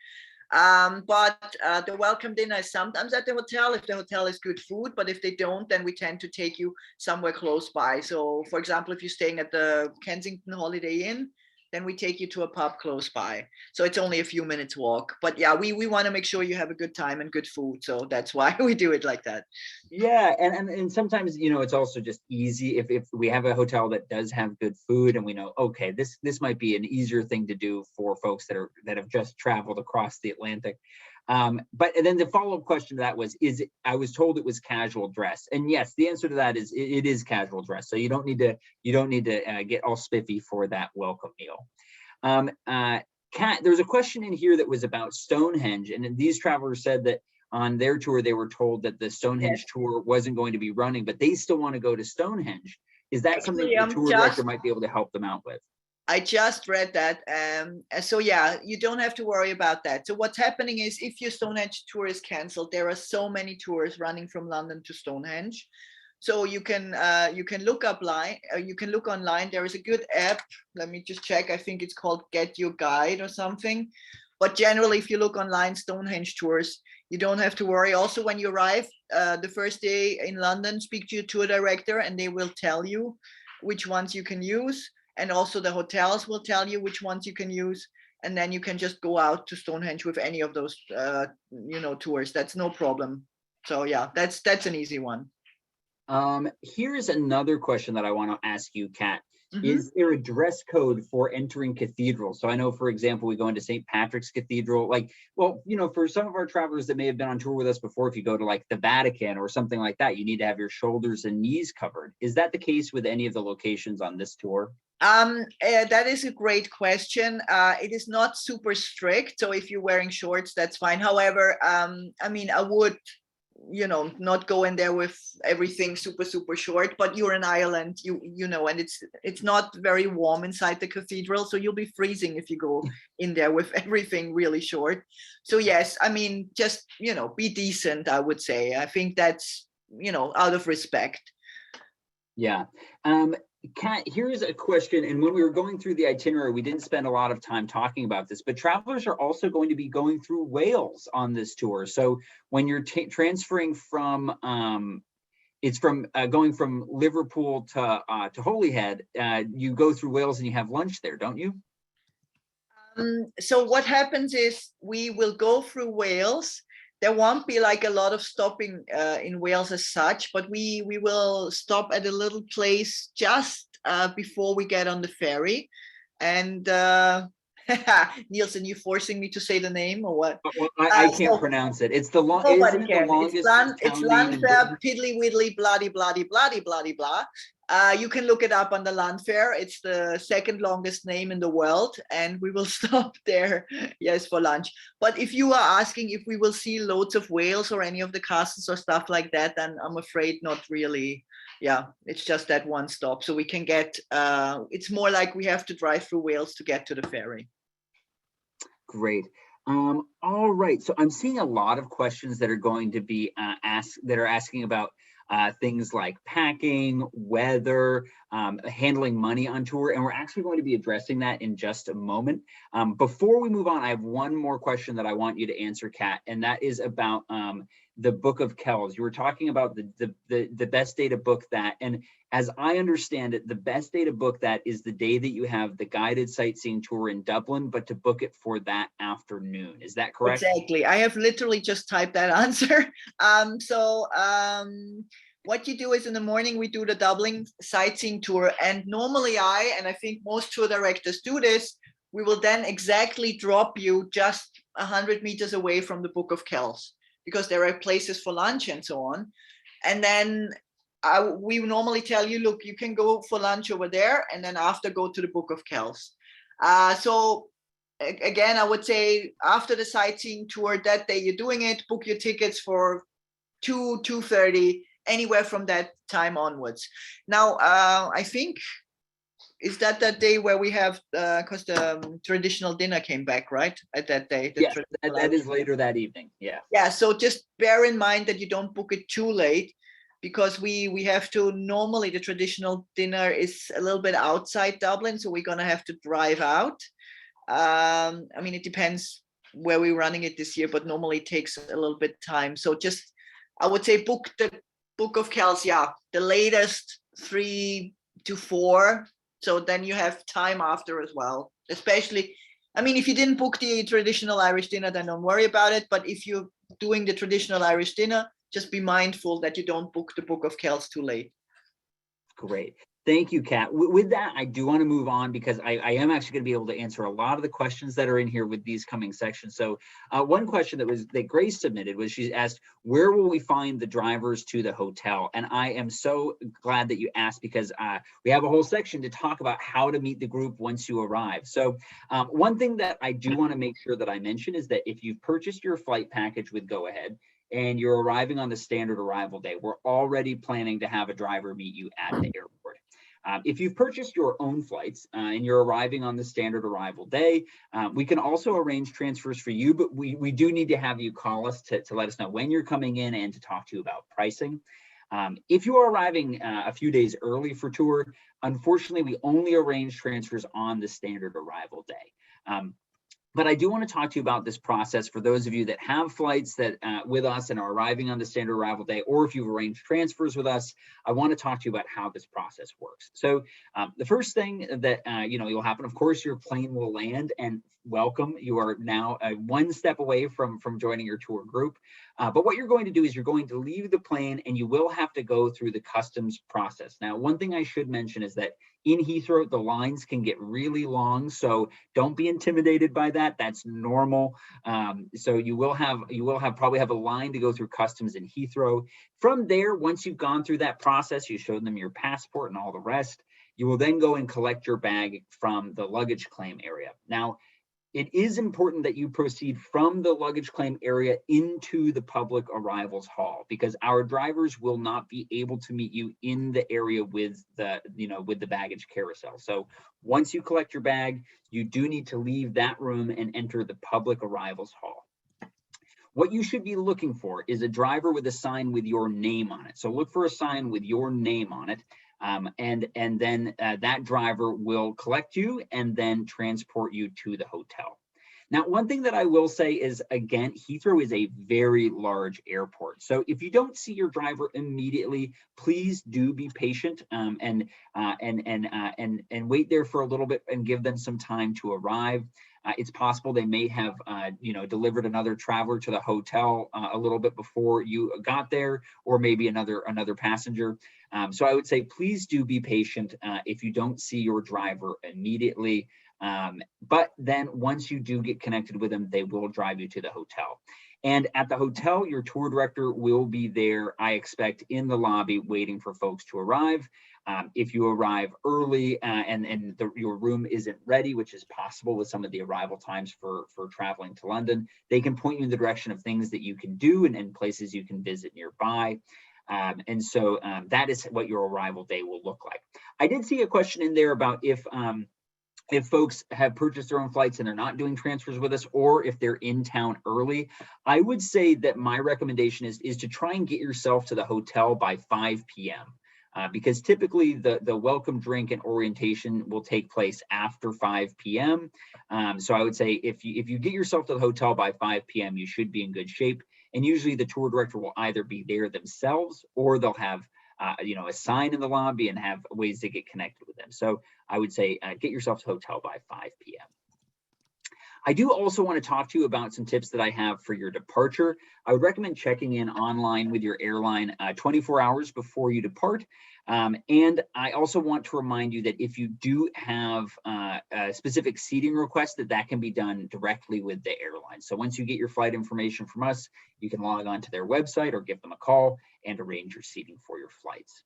But the welcome dinner is sometimes at the hotel if the hotel has good food. But if they don't, then we tend to take you somewhere close by. So, for example, if you're staying at the Kensington Holiday Inn, then we take you to a pub close by. So it's only a few minutes walk. But yeah, we want to make sure you have a good time and good food. So that's why we do it like that. Yeah, and sometimes, you know, it's also just easy if we have a hotel that does have good food and we know, okay, this might be an easier thing to do for folks that have just traveled across the Atlantic. But and then the follow-up question to that was, I was told it was casual dress, and yes, the answer to that is it is casual dress. So you don't need to get all spiffy for that welcome meal. Kat, there's a question in here that was about Stonehenge, and these travelers said that on their tour, they were told that the Stonehenge tour wasn't going to be running, but they still want to go to Stonehenge. Is that something Actually, the tour director might be able to help them out with? I just read that. So yeah, you don't have to worry about that. So what's happening is if your Stonehenge tour is canceled, there are so many tours running from London to Stonehenge. So you can look up line, you can look online. There is a good app. Let me just check. I think it's called Get Your Guide or something. But generally, if you look online, Stonehenge tours, you don't have to worry. Also, when you arrive the first day in London, speak to your tour director and they will tell you which ones you can use. And also the hotels will tell you which ones you can use. And then you can just go out to Stonehenge with any of those, tours. That's no problem. So yeah, that's an easy one. Here's another question that I want to ask you, Kat. Mhm. Is there a dress code for entering cathedrals? So I know, for example, we go into St. Patrick's Cathedral. Like, well, you know, for some of our travelers that may have been on tour with us before, if you go to like the Vatican or something like that, you need to have your shoulders and knees covered. Is that the case with any of the locations on this tour? That is a great question. It is not super strict, so if you're wearing shorts, that's fine. However, I mean, I would, not go in there with everything super short. But you're in Ireland, and it's not very warm inside the cathedral, so you'll be freezing if you go in there with everything really short. So yes, I mean, just be decent. I would say. I think that's out of respect. Yeah. Kat, here's a question. And when we were going through the itinerary, we didn't spend a lot of time talking about this, but travelers are also going to be going through Wales on this tour. So when you're transferring from, it's from going from Liverpool to Holyhead, you go through Wales and you have lunch there, don't you? So what happens is we will go through Wales. There won't be like a lot of stopping in Wales as such, but we will stop at a little place just before we get on the ferry. And Nielsen, you forcing me to say the name or what? Well, I can't So pronounce it. It's the long. nobody Isn't it the can. longest It's town name in Llanfair, Britain? piddly widdly, bloody bloody bloody bloody blah. You can look it up on the Llanfair. It's the second longest name in the world, and we will stop there, yes, for lunch. But if you are asking if we will see loads of whales or any of the castles or stuff like that, then I'm afraid not really. Yeah, it's just that one stop. So we can get, it's more like we have to drive through Wales to get to the ferry. Great. All right. So I'm seeing a lot of questions that are going to be asking about things like packing, weather, handling money on tour, and we're actually going to be addressing that in just a moment. Before we move on, I have one more question that I want you to answer, Kat, and that is about the Book of Kells. You were talking about the best day to book that, and as I understand it, the best day to book that is the day that you have the guided sightseeing tour in Dublin, but to book it for that afternoon. Is that correct? Exactly. I have literally just typed that answer. What you do is in the morning we do the Dublin sightseeing tour, and normally and I think most tour directors do this, we will then exactly drop you just 100 meters away from the Book of Kells, because there are places for lunch and so on. And then we normally tell you, look, you can go for lunch over there, and then after go to the Book of Kells. So again, I would say after the sightseeing tour that day you're doing it, book your tickets for 2:30, anywhere from that time onwards. Now, I think, is that day where we have, because the traditional dinner came back, right? At that day. Yes, that is later that evening. Yeah. Yeah, so just bear in mind that you don't book it too late, because we have to, normally the traditional dinner is a little bit outside Dublin, so we're going to have to drive out. I mean, it depends where we're running it this year, but normally it takes a little bit time. So just, I would say, book the Book of Kells, yeah, the latest 3 to 4. So then you have time after as well. Especially, I mean, if you didn't book the traditional Irish dinner, then don't worry about it. But if you're doing the traditional Irish dinner, just be mindful that you don't book the Book of Kells too late. Great. Thank you, Kat. With that, I do want to move on because I am actually going to be able to answer a lot of the questions that are in here with these coming sections. So one question that Grace submitted was, she asked, where will we find the drivers to the hotel? And I am so glad that you asked, because we have a whole section to talk about how to meet the group once you arrive. So one thing that I do want to make sure that I mention is that if you've purchased your flight package with Go Ahead, and you're arriving on the standard arrival day, we're already planning to have a driver meet you at the airport. If you've purchased your own flights and you're arriving on the standard arrival day, we can also arrange transfers for you, but we do need to have you call us to let us know when you're coming in and to talk to you about pricing. If you are arriving a few days early for tour, unfortunately, we only arrange transfers on the standard arrival day. But I do want to talk to you about this process for those of you that have flights that with us and are arriving on the standard arrival day, or if you've arranged transfers with us. I want to talk to you about how this process works. So the first thing that you'll happen, of course, your plane will land, and welcome. You are now one step away from joining your tour group. But what you're going to do is you're going to leave the plane, and you will have to go through the customs process. Now, one thing I should mention is that in Heathrow, the lines can get really long, so don't be intimidated by that. That's normal. So you will probably have a line to go through customs in Heathrow. From there, once you've gone through that process, you show them your passport and all the rest, you will then go and collect your bag from the luggage claim area. Now, it is important that you proceed from the luggage claim area into the public arrivals hall, because our drivers will not be able to meet you in the area with the baggage carousel. So once you collect your bag, you do need to leave that room and enter the public arrivals hall. What you should be looking for is a driver with a sign with your name on it. So look for a sign with your name on it. And then that driver will collect you and then transport you to the hotel. Now, one thing that I will say is, again, Heathrow is a very large airport. So if you don't see your driver immediately, please do be patient and wait there for a little bit and give them some time to arrive. It's possible they may have, delivered another traveler to the hotel a little bit before you got there, or maybe another passenger. So I would say, please do be patient if you don't see your driver immediately. But then once you do get connected with them, they will drive you to the hotel. And at the hotel, your tour director will be there, I expect, in the lobby waiting for folks to arrive. If you arrive early and your room isn't ready, which is possible with some of the arrival times for traveling to London, they can point you in the direction of things that you can do and places you can visit nearby. And so that is what your arrival day will look like. I did see a question in there about if folks have purchased their own flights and they're not doing transfers with us, or if they're in town early. I would say that my recommendation is to try and get yourself to the hotel by 5 p.m. Because typically the welcome drink and orientation will take place after 5 p.m. So I would say if you get yourself to the hotel by 5 p.m., you should be in good shape. And usually the tour director will either be there themselves, or they'll have a sign in the lobby and have ways to get connected with them. So I would say get yourself to the hotel by 5 p.m. I do also want to talk to you about some tips that I have for your departure. I would recommend checking in online with your airline 24 hours before you depart. And I also want to remind you that if you do have a specific seating request, that can be done directly with the airline. So once you get your flight information from us, you can log on to their website or give them a call and arrange your seating for your flights.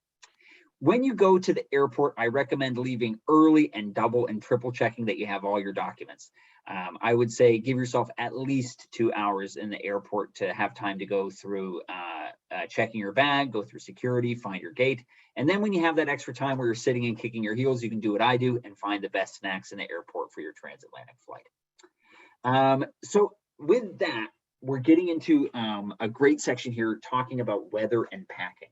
When you go to the airport, I recommend leaving early and double and triple checking that you have all your documents. I would say give yourself at least 2 hours in the airport to have time to go through checking your bag, go through security, find your gate. And then when you have that extra time where you're sitting and kicking your heels, you can do what I do and find the best snacks in the airport for your transatlantic flight. So with that, we're getting into a great section here talking about weather and packing.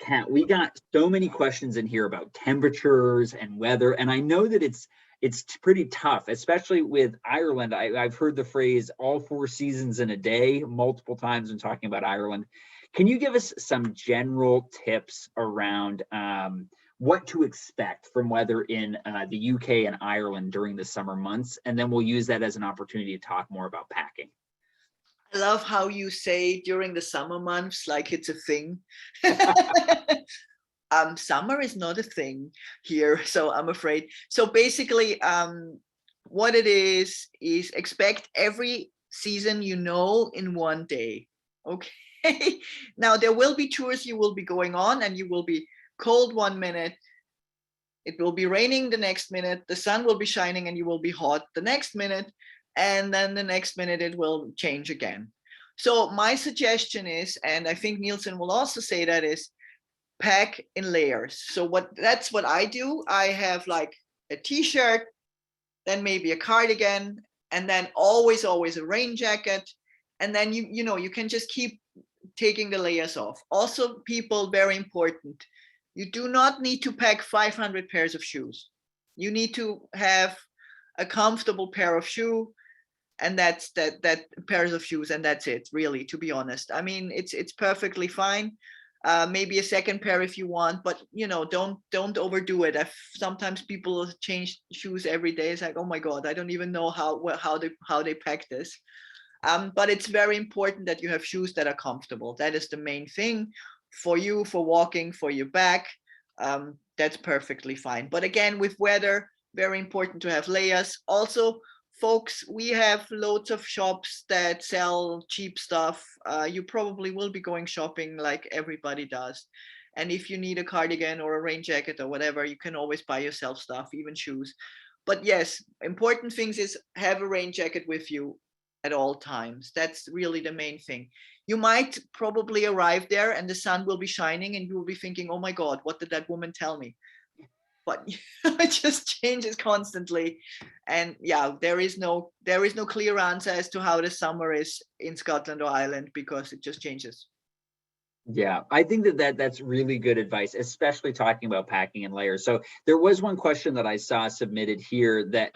Kat, we got so many questions in here about temperatures and weather, and I know that it's pretty tough, especially with Ireland. I've heard the phrase "all four seasons in a day" multiple times when talking about Ireland. Can you give us some general tips around what to expect from weather in the UK and Ireland during the summer months, and then we'll use that as an opportunity to talk more about packing. I love how you say during the summer months, like it's a thing. Summer is not a thing here, so I'm afraid. So basically, what it is expect every season in one day. Okay. Now there will be tours you will be going on, and you will be cold 1 minute. It will be raining the next minute. The sun will be shining, and you will be hot the next minute. And then the next minute it will change again. So my suggestion is, and I think Nielsen will also say that, is pack in layers. So that's what I do. I have like a t-shirt, then maybe a cardigan, and then always a rain jacket. And then you can just keep taking the layers off. Also, people, very important, you do not need to pack 500 pairs of shoes. You need to have a comfortable pair of shoe, and that's that pairs of shoes, and that's it, really, to be honest. I mean, it's perfectly fine. Maybe a second pair if you want, but don't overdo it. Sometimes people change shoes every day. It's like, oh my god, I don't even know how they pack this. But it's very important that you have shoes that are comfortable. That is the main thing for you, for walking, for your back. That's perfectly fine. But again, with weather, very important to have layers. Also, folks, we have loads of shops that sell cheap stuff. You probably will be going shopping like everybody does. And if you need a cardigan or a rain jacket or whatever, you can always buy yourself stuff, even shoes. But yes, important things is have a rain jacket with you at all times. That's really the main thing. You might probably arrive there and the sun will be shining and you will be thinking, oh my God, what did that woman tell me? But it just changes constantly. And yeah, there is no clear answer as to how the summer is in Scotland or Ireland, because it just changes. Yeah, I think that's really good advice, especially talking about packing in layers. So there was one question that I saw submitted here that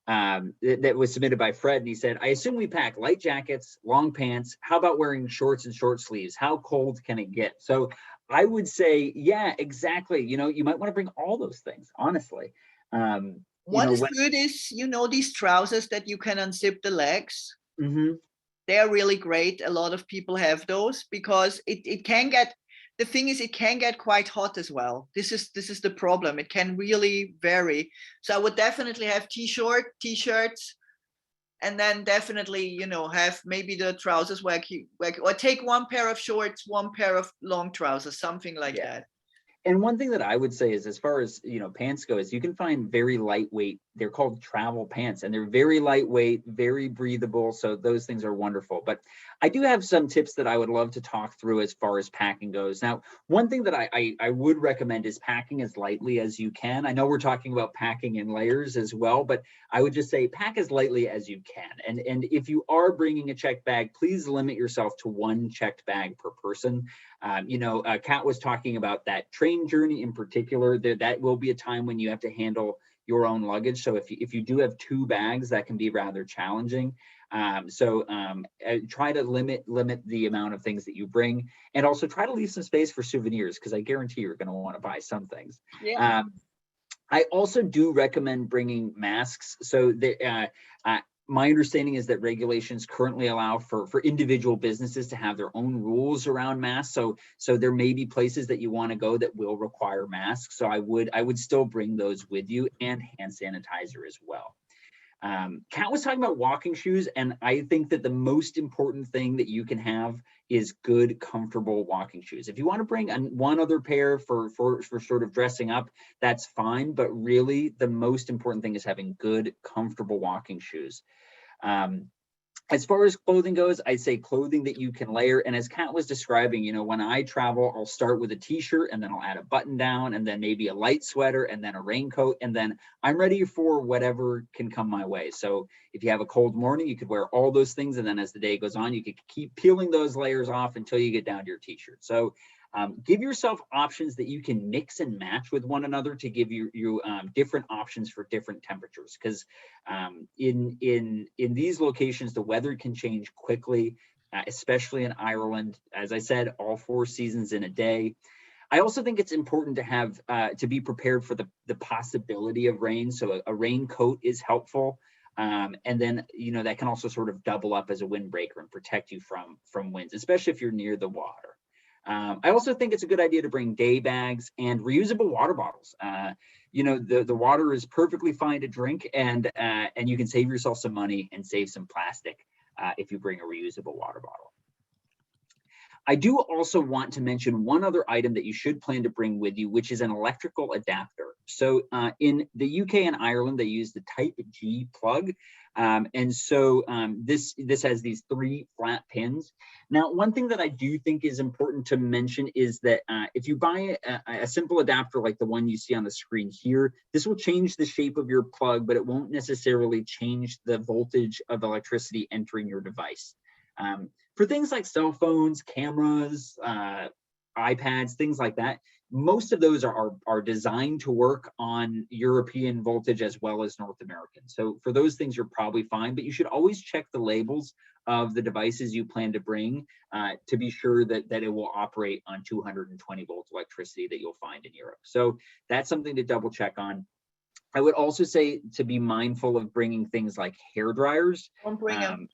that was submitted by Fred, and he said, I assume we pack light jackets, long pants. How about wearing shorts and short sleeves? How cold can it get? So I would say, yeah, exactly. You might want to bring all those things, honestly. What is good is, these trousers that you can unzip the legs. Mm-hmm. They're really great. A lot of people have those because it can get, the thing is, it can get quite hot as well. This is the problem. It can really vary. So I would definitely have t-shirts, and then definitely, have maybe the trousers or take one pair of shorts, one pair of long trousers, something like that. And one thing that I would say is, as far as pants go, is you can find very lightweight. They're called travel pants, and they're very lightweight, very breathable. So those things are wonderful. But I do have some tips that I would love to talk through as far as packing goes. Now, one thing that I would recommend is packing as lightly as you can. I know we're talking about packing in layers as well, but I would just say pack as lightly as you can. And if you are bringing a checked bag, please limit yourself to one checked bag per person. Kat was talking about that train journey in particular. That will be a time when you have to handle your own luggage. So if you do have two bags, that can be rather challenging. Try to limit the amount of things that you bring, and also try to leave some space for souvenirs, because I guarantee you're going to want to buy some things. Yeah. I also do recommend bringing masks. So my understanding is that regulations currently allow for individual businesses to have their own rules around masks. So there may be places that you want to go that will require masks. So I would still bring those with you, and hand sanitizer as well. Kat was talking about walking shoes, and I think that the most important thing that you can have is good, comfortable walking shoes. If you want to bring one other pair for sort of dressing up, that's fine. But really, the most important thing is having good, comfortable walking shoes. As far as clothing goes, I'd say clothing that you can layer. And as Kat was describing, when I travel, I'll start with a t-shirt, and then I'll add a button down, and then maybe a light sweater, and then a raincoat, and then I'm ready for whatever can come my way. So if you have a cold morning, you could wear all those things, and then as the day goes on, you could keep peeling those layers off until you get down to your t-shirt. So Give yourself options that you can mix and match with one another to give you different options for different temperatures. Because in these locations, the weather can change quickly, especially in Ireland. As I said, all 4 seasons in a day. I also think it's important to have to be prepared for the possibility of rain. So a raincoat is helpful. And then, that can also sort of double up as a windbreaker and protect you from winds, especially if you're near the water. I also think it's a good idea to bring day bags and reusable water bottles. The water is perfectly fine to drink, and you can save yourself some money and save some plastic if you bring a reusable water bottle. I do also want to mention one other item that you should plan to bring with you, which is an electrical adapter. So in the UK and Ireland, they use the Type G plug. And so this has these 3 flat pins. Now, one thing that I do think is important to mention is that if you buy a simple adapter like the one you see on the screen here, this will change the shape of your plug, but it won't necessarily change the voltage of electricity entering your device. For things like cell phones, cameras, iPads, things like that, most of those are designed to work on European voltage as well as North American. So for those things, you're probably fine, but you should always check the labels of the devices you plan to bring to be sure that it will operate on 220 volt electricity that you'll find in Europe. So that's something to double check on. I would also say to be mindful of bringing things like hair dryers. Don't bring them.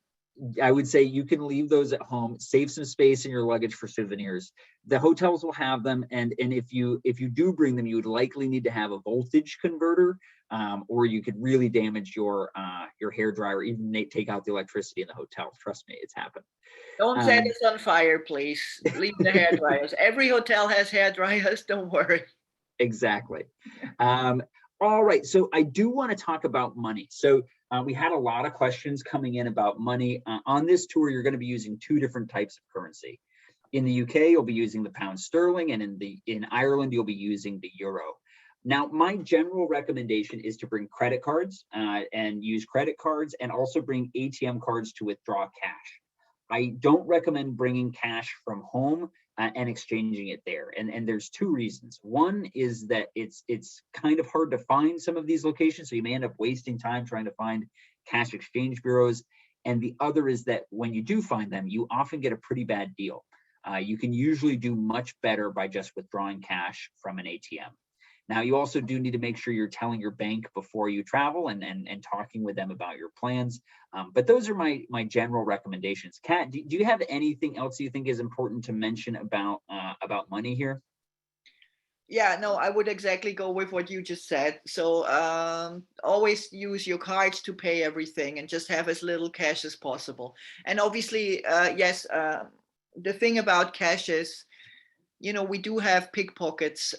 I would say you can leave those at home, save some space in your luggage for souvenirs. The hotels will have them, and if you do bring them, you would likely need to have a voltage converter, or you could really damage your hair dryer, even take out the electricity in the hotel. Trust me, it's happened. Don't set us on fire, please. Leave the hair dryers. Every hotel has hair dryers. Don't worry. Exactly. All right, so I do want to talk about money. So we had a lot of questions coming in about money. On this tour, you're going to be using 2 different types of currency. In the UK, you'll be using the pound sterling, and in Ireland, you'll be using the euro. Now, my general recommendation is to bring credit cards and use credit cards, and also bring ATM cards to withdraw cash. I don't recommend bringing cash from home and exchanging it there. And there's 2 reasons. One is that it's kind of hard to find some of these locations, so you may end up wasting time trying to find cash exchange bureaus. And the other is that when you do find them, you often get a pretty bad deal. You can usually do much better by just withdrawing cash from an ATM. Now, you also do need to make sure you're telling your bank before you travel and talking with them about your plans. But those are my general recommendations. Kat, do you have anything else you think is important to mention about money here? Yeah, no, I would exactly go with what you just said. So always use your cards to pay everything and just have as little cash as possible. And obviously, yes, the thing about cash is, we do have pickpockets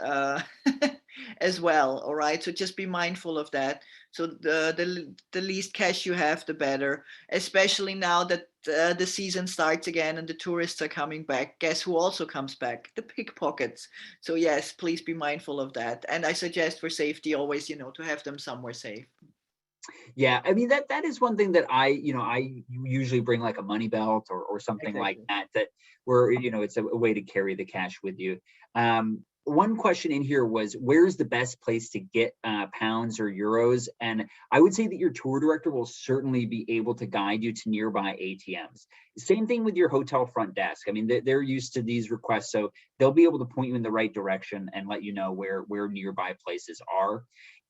as well. All right. So just be mindful of that. So the least cash you have, the better, especially now that the season starts again and the tourists are coming back. Guess who also comes back? The pickpockets. So yes, please be mindful of that. And I suggest for safety always, to have them somewhere safe. Yeah, I mean that is one thing that I usually bring, like a money belt or something Exactly. like that where it's a way to carry the cash with you. One question in here was, where's the best place to get pounds or euros? And I would say that your tour director will certainly be able to guide you to nearby ATMs. Same thing with your hotel front desk. I mean, they're used to these requests, so they'll be able to point you in the right direction and let you know where nearby places are.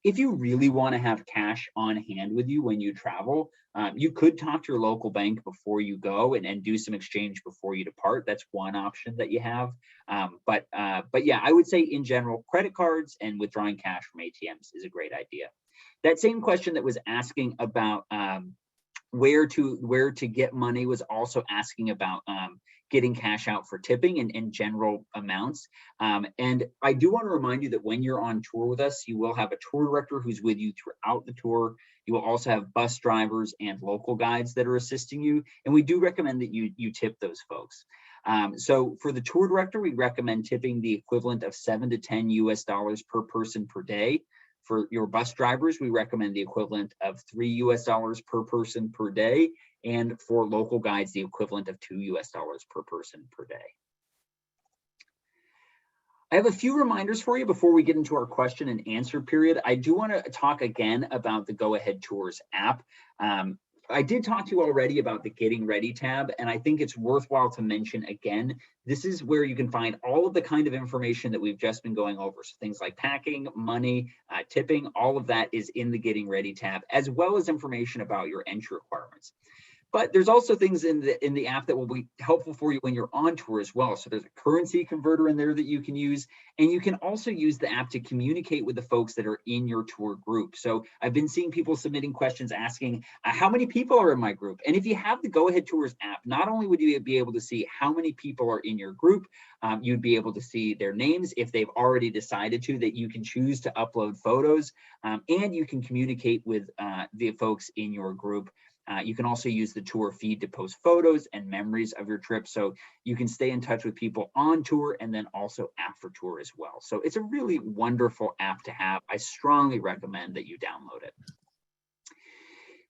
If you really want to have cash on hand with you when you travel, you could talk to your local bank before you go and do some exchange before you depart. That's one option that you have. But yeah, I would say in general, credit cards and withdrawing cash from ATMs is a great idea. That same question that was asking about where to get money was also asking about getting cash out for tipping and general amounts. And I do want to remind you that when you're on tour with us, you will have a tour director who's with you throughout the tour. You will also have bus drivers and local guides that are assisting you. And we do recommend that you tip those folks. So for the tour director, we recommend tipping the equivalent of $7 to $10 US per person per day. For your bus drivers, we recommend the equivalent of $3 US per person per day. And for local guides, the equivalent of $2 US per person per day. I have a few reminders for you before we get into our question and answer period. I do want to talk again about the Go Ahead Tours app. I did talk to you already about the Getting Ready tab, and I think it's worthwhile to mention again, this is where you can find all of the kind of information that we've just been going over. So things like packing, money, tipping, all of that is in the Getting Ready tab, as well as information about your entry requirements. But there's also things in the app that will be helpful for you when you're on tour as well. So there's a currency converter in there that you can use, and you can also use the app to communicate with the folks that are in your tour group. So I've been seeing people submitting questions asking, how many people are in my group? And if you have the Go Ahead Tours app, not only would you be able to see how many people are in your group, you'd be able to see their names if they've already decided to, that you can choose to upload photos, and you can communicate with the folks in your group. You can also use the tour feed to post photos and memories of your trip, so you can stay in touch with people on tour and then also after tour as well. So it's a really wonderful app to have. I strongly recommend that you download it.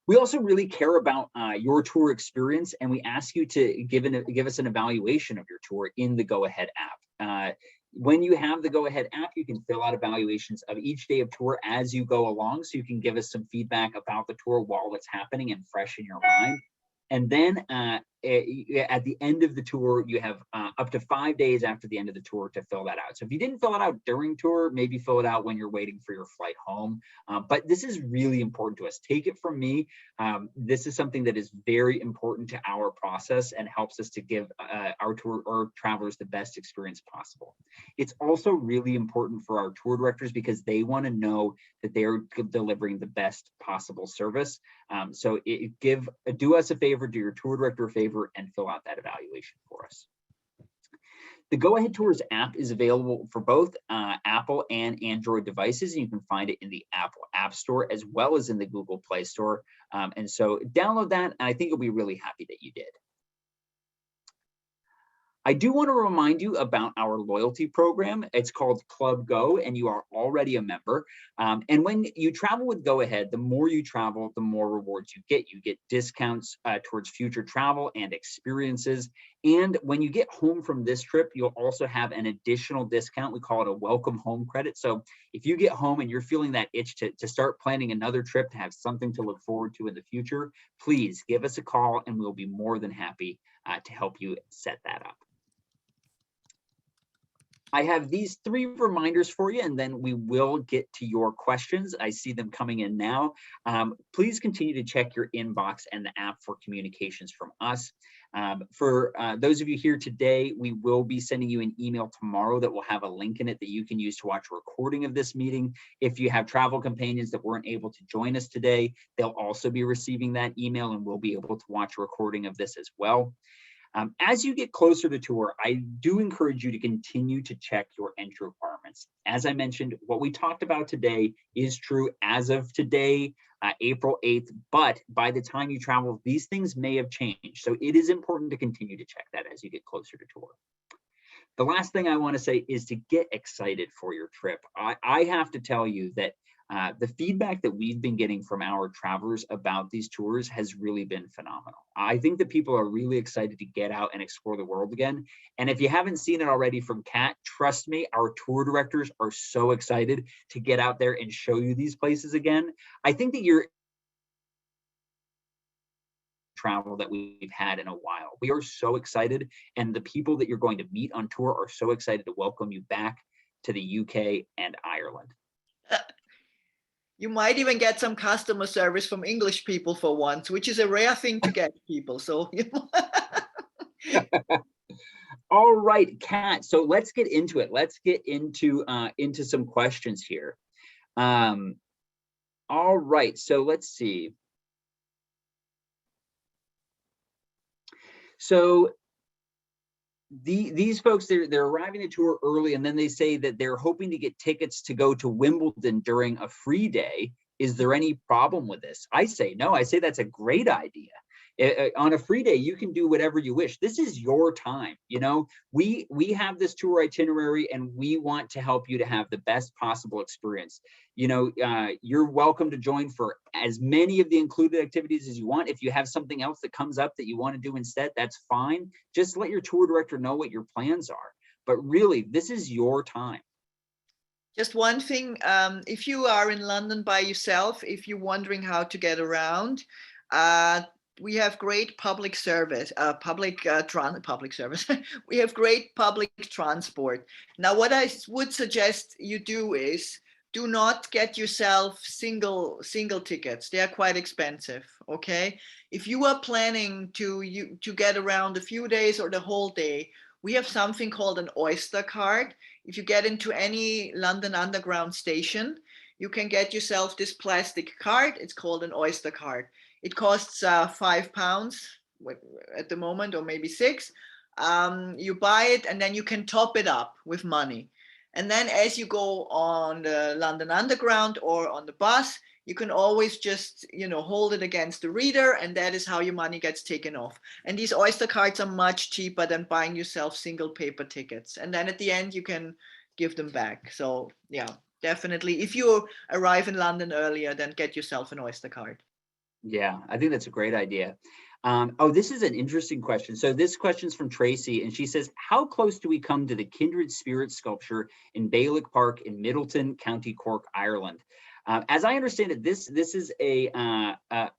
We also really care about your tour experience, and we ask you to give us an evaluation of your tour in the Go Ahead app. When you have the Go Ahead app, you can fill out evaluations of each day of tour as you go along, so you can give us some feedback about the tour while it's happening and fresh in your mind. And then at the end of the tour, you have up to 5 days after the end of the tour to fill that out. So if you didn't fill it out during tour, maybe fill it out when you're waiting for your flight home. But this is really important to us. Take it from me. This is something that is very important to our process and helps us to give our tour or travelers the best experience possible. It's also really important for our tour directors because they want to know that they're delivering the best possible service. So do us a favor, do your tour director a favor, and fill out that evaluation for us. The Go Ahead Tours app is available for both Apple and Android devices. And you can find it in the Apple App Store as well as in the Google Play Store. And so download that, and I think you'll be really happy that you did. I do want to remind you about our loyalty program. It's called Club Go, and you are already a member. And when you travel with Go Ahead, the more you travel, the more rewards you get. You get discounts towards future travel and experiences. And when you get home from this trip, you'll also have an additional discount. We call it a welcome home credit. So if you get home and you're feeling that itch to start planning another trip, to have something to look forward to in the future, please give us a call and we'll be more than happy to help you set that up. I have these 3 reminders for you, and then we will get to your questions. I see them coming in now. Please continue to check your inbox and the app for communications from us. For those of you here today, we will be sending you an email tomorrow that will have a link in it that you can use to watch a recording of this meeting. If you have travel companions that weren't able to join us today, they'll also be receiving that email and will be able to watch a recording of this as well. As you get closer to tour, I do encourage you to continue to check your entry requirements. As I mentioned, what we talked about today is true as of today, April 8th, but by the time you travel, these things may have changed. So it is important to continue to check that as you get closer to tour. The last thing I want to say is to get excited for your trip. I have to tell you that the feedback that we've been getting from our travelers about these tours has really been phenomenal. I think that people are really excited to get out and explore the world again. And if you haven't seen it already from Kat, trust me, our tour directors are so excited to get out there and show you these places again. I think that you're travel that we've had in a while. We are so excited, and the people that you're going to meet on tour are so excited to welcome you back to the UK and Ireland. You might even get some customer service from English people for once, which is a rare thing to get, people. So, All right, Kat. So let's get into it. Let's get into some questions here. All right. So let's see. So these folks, they're arriving at tour early, and then they say that they're hoping to get tickets to go to Wimbledon during a free day. Is there any problem with this? I say no. I say that's a great idea. On a free day, you can do whatever you wish. This is your time. You know, we have this tour itinerary, and we want to help you to have the best possible experience. You know, you're welcome to join for as many of the included activities as you want. If you have something else that comes up that you want to do instead, that's fine. Just let your tour director know what your plans are. but really, this is your time. Just one thing, if you are in London by yourself, if you're wondering how to get around, we have great public service, public service. We have great public transport. Now, what I would suggest you do is do not get yourself single tickets. They are quite expensive. Okay, if you are planning to get around a few days or the whole day, we have something called an Oyster card. If you get into any London Underground station, you can get yourself this plastic card. It's called an Oyster card. It costs £5 at the moment, or maybe £6. You buy it and then you can top it up with money. And then as you go on the London Underground or on the bus, you can always just, hold it against the reader, and that is how your money gets taken off. And these Oyster cards are much cheaper than buying yourself single paper tickets. And then at the end, you can give them back. So yeah, definitely. If you arrive in London earlier, then get yourself an Oyster card. Yeah, I think that's a great idea. Oh, this is an interesting question. So this question's from Tracy, and she says, how close do we come to the Kindred Spirit sculpture in Baylock Park in Middleton, County Cork, Ireland? As I understand it, this is a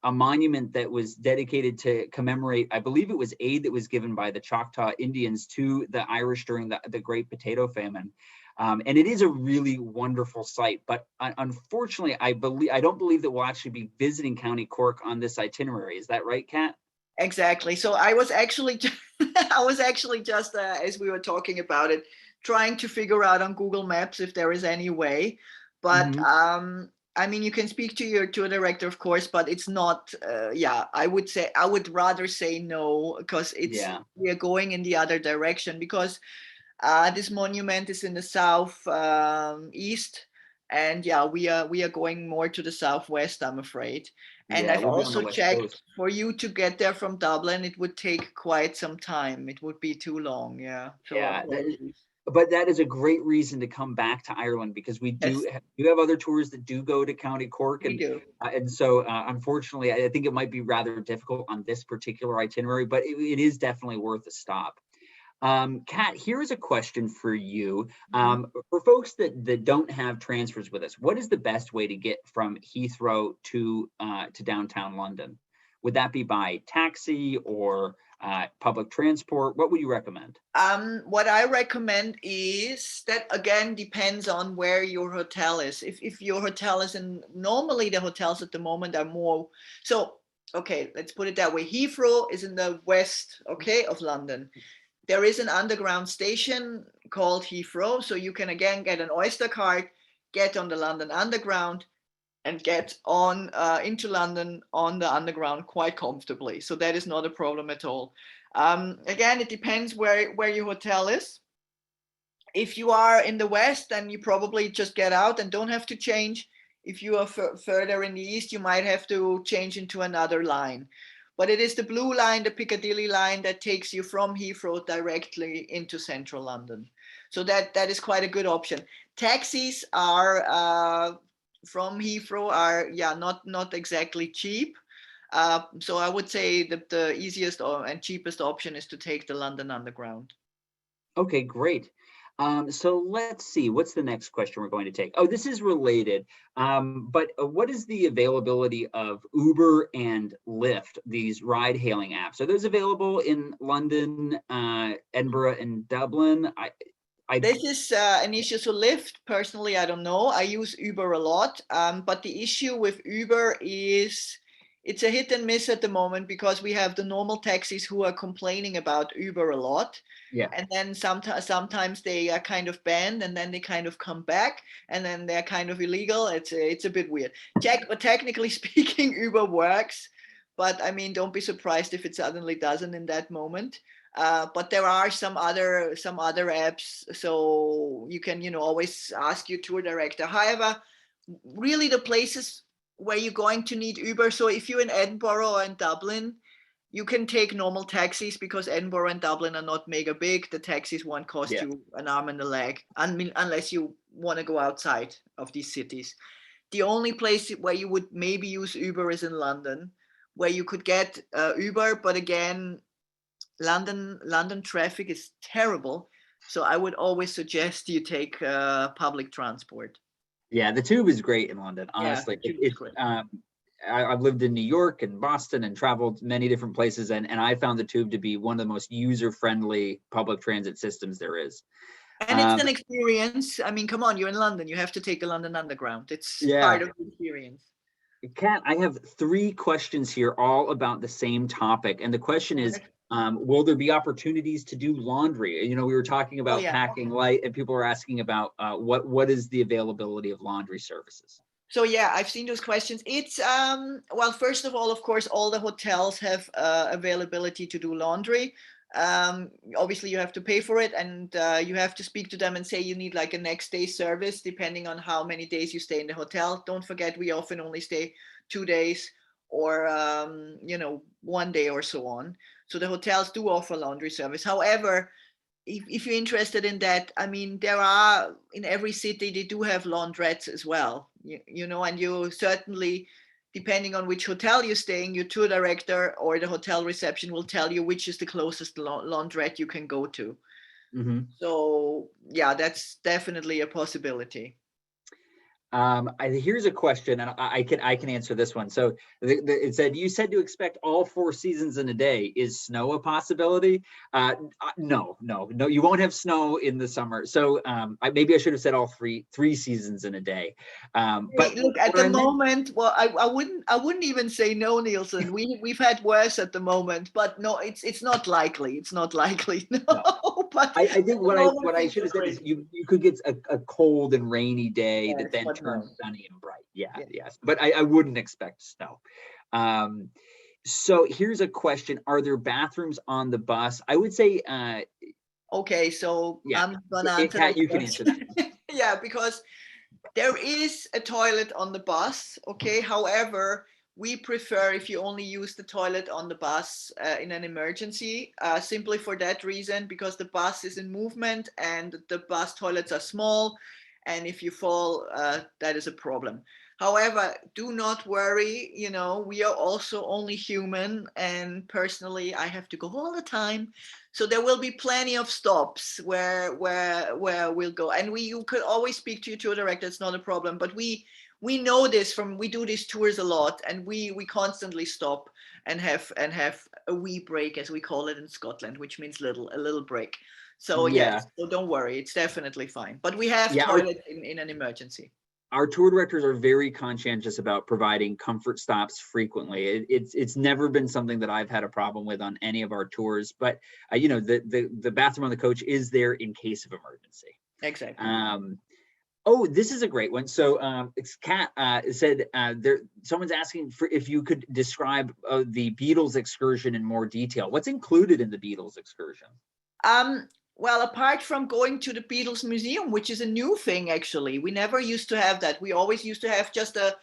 monument that was dedicated to commemorate, I believe it was aid that was given by the Choctaw Indians to the Irish during the Great Potato Famine. And it is a really wonderful site, but unfortunately, I don't believe that we'll actually be visiting County Cork on this itinerary. Is that right, Kat? Exactly. So I was actually just as we were talking about it, trying to figure out on Google Maps if there is any way. But I mean, you can speak to your tour director, of course, but it's not. I would rather say no, because we are going in the other direction, because this monument is in the south east, and we are going more to the southwest, I'm afraid. And I've also checked, for you to get there from Dublin, it would take quite some time. It would be too long. Yeah. So yeah. But that is a great reason to come back to Ireland, because we do have other tours that do go to County Cork. And so unfortunately, I think it might be rather difficult on this particular itinerary, but it is definitely worth a stop. Kat, here's a question for you. For folks that don't have transfers with us, what is the best way to get from Heathrow to downtown London? Would that be by taxi or public transport? What would you recommend? What I recommend is that, again, depends on where your hotel is. If your hotel is normally the hotels at the moment are more, so, okay, let's put it that way. Heathrow is in the west, of London. There is an underground station called Heathrow, so you can again get an Oyster card, get on the London Underground, and get on into London on the Underground quite comfortably. So that is not a problem at all. Again, it depends where your hotel is. If you are in the west, then you probably just get out and don't have to change. If you are further in the east, you might have to change into another line. But it is the Blue Line, the Piccadilly line, that takes you from Heathrow directly into central London. So that is quite a good option. Taxis are from Heathrow are not exactly cheap. So I would say that the easiest and cheapest option is to take the London Underground. Okay, great. So let's see, what's the next question we're going to take? Oh, this is related, but what is the availability of Uber and Lyft, these ride-hailing apps? Are those available in London, Edinburgh, and Dublin? This is an issue. So Lyft, personally, I don't know. I use Uber a lot, but the issue with Uber is it's a hit and miss at the moment, because we have the normal taxis who are complaining about Uber a lot. Yeah. And then sometimes they are kind of banned, and then they kind of come back, and then they're kind of illegal. It's a bit weird. Technically speaking, Uber works, but I mean, don't be surprised if it suddenly doesn't in that moment. But there are some other apps, so you can always ask your tour director. However, really the places where you're going to need Uber. So if you're in Edinburgh or in Dublin, you can take normal taxis, because Edinburgh and Dublin are not mega big. The taxis won't cost you an arm and a leg, unless you want to go outside of these cities. The only place where you would maybe use Uber is in London, where you could get Uber, but again, London traffic is terrible. So I would always suggest you take public transport. Yeah, the tube is great in London, Yeah, honestly. tube is great. I've lived in New York and Boston and traveled many different places, and I found the tube to be one of the most user-friendly public transit systems there is. And it's Um, an experience. I mean, come on, you're in London. You have to take the London Underground. It's yeah, part of the experience. Kat, I have 3 questions here, all about the same topic. And the question is, Okay. will there be opportunities to do laundry? You know, we were talking Oh about yeah. packing light, and people are asking about what is the availability of laundry services? So yeah, I've seen those questions. It's well, first of all, of course, all the hotels have availability to do laundry. Obviously, you have to pay for it, and you have to speak to them and say you need like a next day service, depending on how many days you stay in the hotel. Don't forget, we often only stay 2 days or 1 day or so on. So the hotels do offer laundry service. However, if you're interested in that, I mean, there are in every city, they do have laundrettes as well, and you certainly, depending on which hotel you're staying, your tour director or the hotel reception will tell you which is the closest laundrette you can go to. Mm-hmm. So, yeah, that's definitely a possibility. Here's a question, and I can answer this one. So it said, you said to expect all 4 seasons in a day. Is snow a possibility? No. You won't have snow in the summer. So maybe I should have said all three seasons in a day. But Look, at what the I meant, moment, well, I wouldn't even say no, Nielsen. We've had worse at the moment, but no, it's not likely. It's not likely. No, no. but I at think the moment what I things should are have said great. is you could get a cold and rainy day that Yes, then but turns no. sunny and bright. Yeah, Yeah. yes. But I wouldn't expect snow. Um, so here's a question. Are there bathrooms on the bus? I would say, Okay, so yeah. I'm gonna answer Kat, that you can answer that. question. Yeah, because there is a toilet on the bus. Okay, however, we prefer if you only use the toilet on the bus in an emergency, simply for that reason, because the bus is in movement and the bus toilets are small, and if you fall, that is a problem. However, do not worry, we are also only human, and personally, I have to go all the time. So there will be plenty of stops where we'll go, and you could always speak to your tour director. It's not a problem, but we know this from we do these tours a lot, and we constantly stop and have a wee break, as we call it in Scotland, which means a little break. So Yeah. yes, so don't worry, it's definitely fine. But we have Yeah. toilets in an emergency. Our tour directors are very conscientious about providing comfort stops frequently. It's never been something that I've had a problem with on any of our tours, but the bathroom on the coach is there in case of emergency. Exactly. Oh, this is a great one. So it's Kat said someone's asking for if you could describe the Beatles excursion in more detail. What's included in the Beatles excursion? Well, apart from going to the Beatles Museum, which is a new thing, actually, we never used to have that. We always used to have just a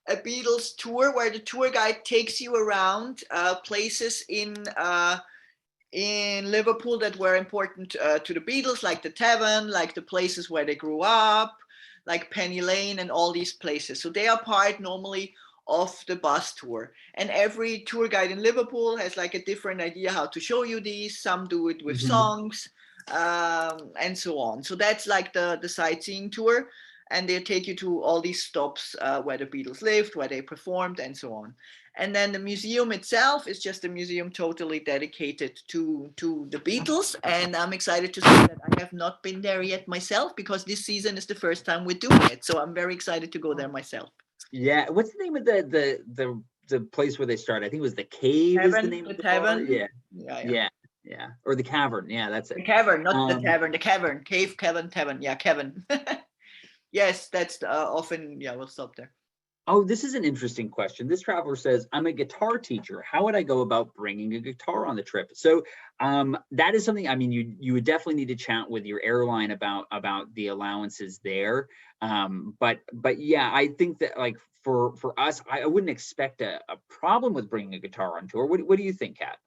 Beatles tour where the tour guide takes you around places in Liverpool that were important to the Beatles, like the tavern, like the places where they grew up, like Penny Lane and all these places. So they are part normally of the bus tour. And every tour guide in Liverpool has like a different idea how to show you these. Some do it with Mhm. songs and so on. So that's like the sightseeing tour. And they take you to all these stops where the Beatles lived, where they performed, and so on. And then the museum itself is just a museum totally dedicated to the Beatles. And I'm excited to say that I have not been there yet myself, because this season is the first time we're doing it. So I'm very excited to go there myself. Yeah. What's the name of the place where they started? I think it was the Cave is the Tavern, name the of the bar. tavern. Yeah. Yeah, yeah. Yeah. Yeah. Or the Cavern. Yeah, that's The it. cavern, not the Um, tavern, the cavern, cave, cavern, tavern. Yeah, Kevin. Yes, that's often, yeah, we'll stop there. Oh, this is an interesting question. This traveler says, I'm a guitar teacher. How would I go about bringing a guitar on the trip? So that is something, I mean, you would definitely need to chat with your airline about the allowances there. But yeah, I think that like for us, I wouldn't expect a problem with bringing a guitar on tour. What do you think, Kat?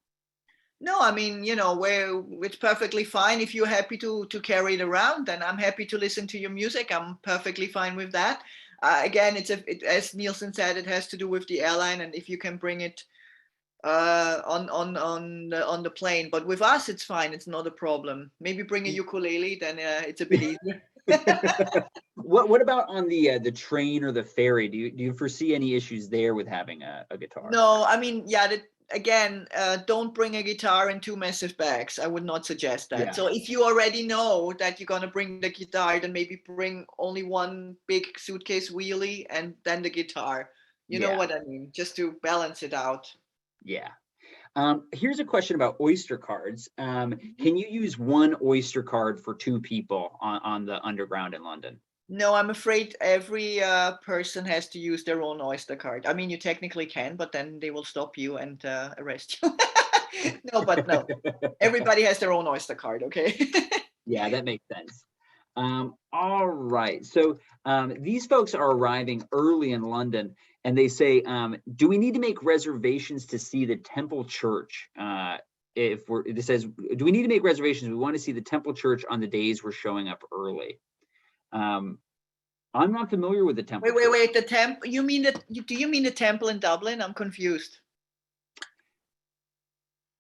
No, I mean, it's perfectly fine if you're happy to carry it around. Then I'm happy to listen to your music. I'm perfectly fine with that. Again, as Nielsen said, it has to do with the airline, and if you can bring it on the plane. But with us, it's fine. It's not a problem. Maybe bring a ukulele, then it's a bit easier. What about on the train or the ferry? Do you foresee any issues there with having a guitar? No, I mean, yeah, again, don't bring a guitar and two massive bags. I would not suggest that. Yeah. So if you already know that you're going to bring the guitar, then maybe bring only one big suitcase wheelie and then the guitar. You know Yeah. what I mean? Just to balance it out. Yeah. Here's a question about Oyster cards. Can you use one Oyster card for two people on the Underground in London? No, I'm afraid every person has to use their own Oyster card. I mean, you technically can, but then they will stop you and arrest you. No, but no. Everybody has their own Oyster card, okay? Yeah, that makes sense. All right. So these folks are arriving early in London, and they say, do we need to make reservations to see the Temple Church? It says, do we need to make reservations? We want to see the Temple Church on the days we're showing up early. I'm not familiar with the Temple. Wait. The temple? You mean do you mean the temple in Dublin? I'm confused.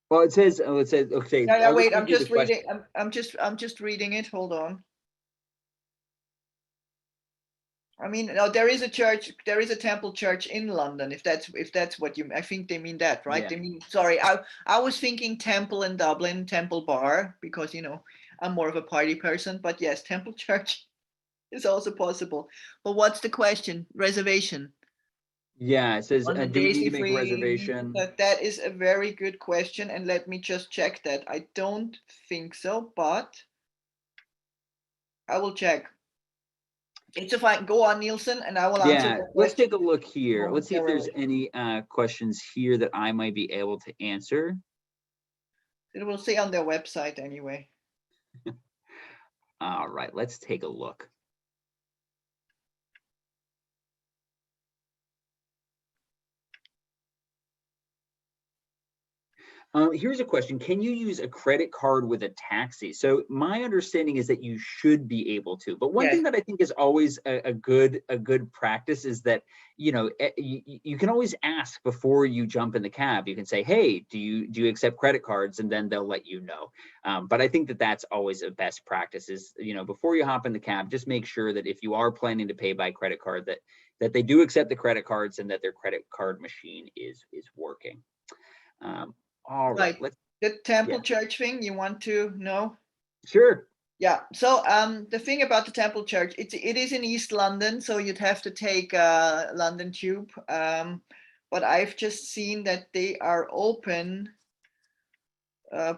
Well, it says okay. Yeah, wait. I'm just reading. I'm just reading it. Hold on. I mean, no, there is a church. There is a temple church in London. If that's what you, I think they mean that, right? Yeah. They mean, sorry, I was thinking temple in Dublin, Temple Bar, because I'm more of a party person. But yes, temple church is also possible. But what's the question? Reservation. Yeah, it says, On the do we need Daisy to make a Free, reservation? that is a very good question, and let me just check that. I don't think so, but I will check. It's if I go on Nielsen, and I will answer. Yeah, the let's question take a look here. Let's see if there's momentarily. any questions here that I might be able to answer. It will say on their website anyway. All right, let's take a look. Here's a question. Can you use a credit card with a taxi? So my understanding is that you should be able to. But one thing that I think is always a good practice is that, you can always ask before you jump in the cab. You can say, hey, do you accept credit cards? And then they'll let you know. But I think that that's always a best practice is, before you hop in the cab, just make sure that if you are planning to pay by credit card, that they do accept the credit cards and that their credit card machine is working. All right. The Temple Church thing, you want to know? Sure. Yeah. So the thing about the Temple Church, it is in East London, so you'd have to take London Tube. But I've just seen that they are open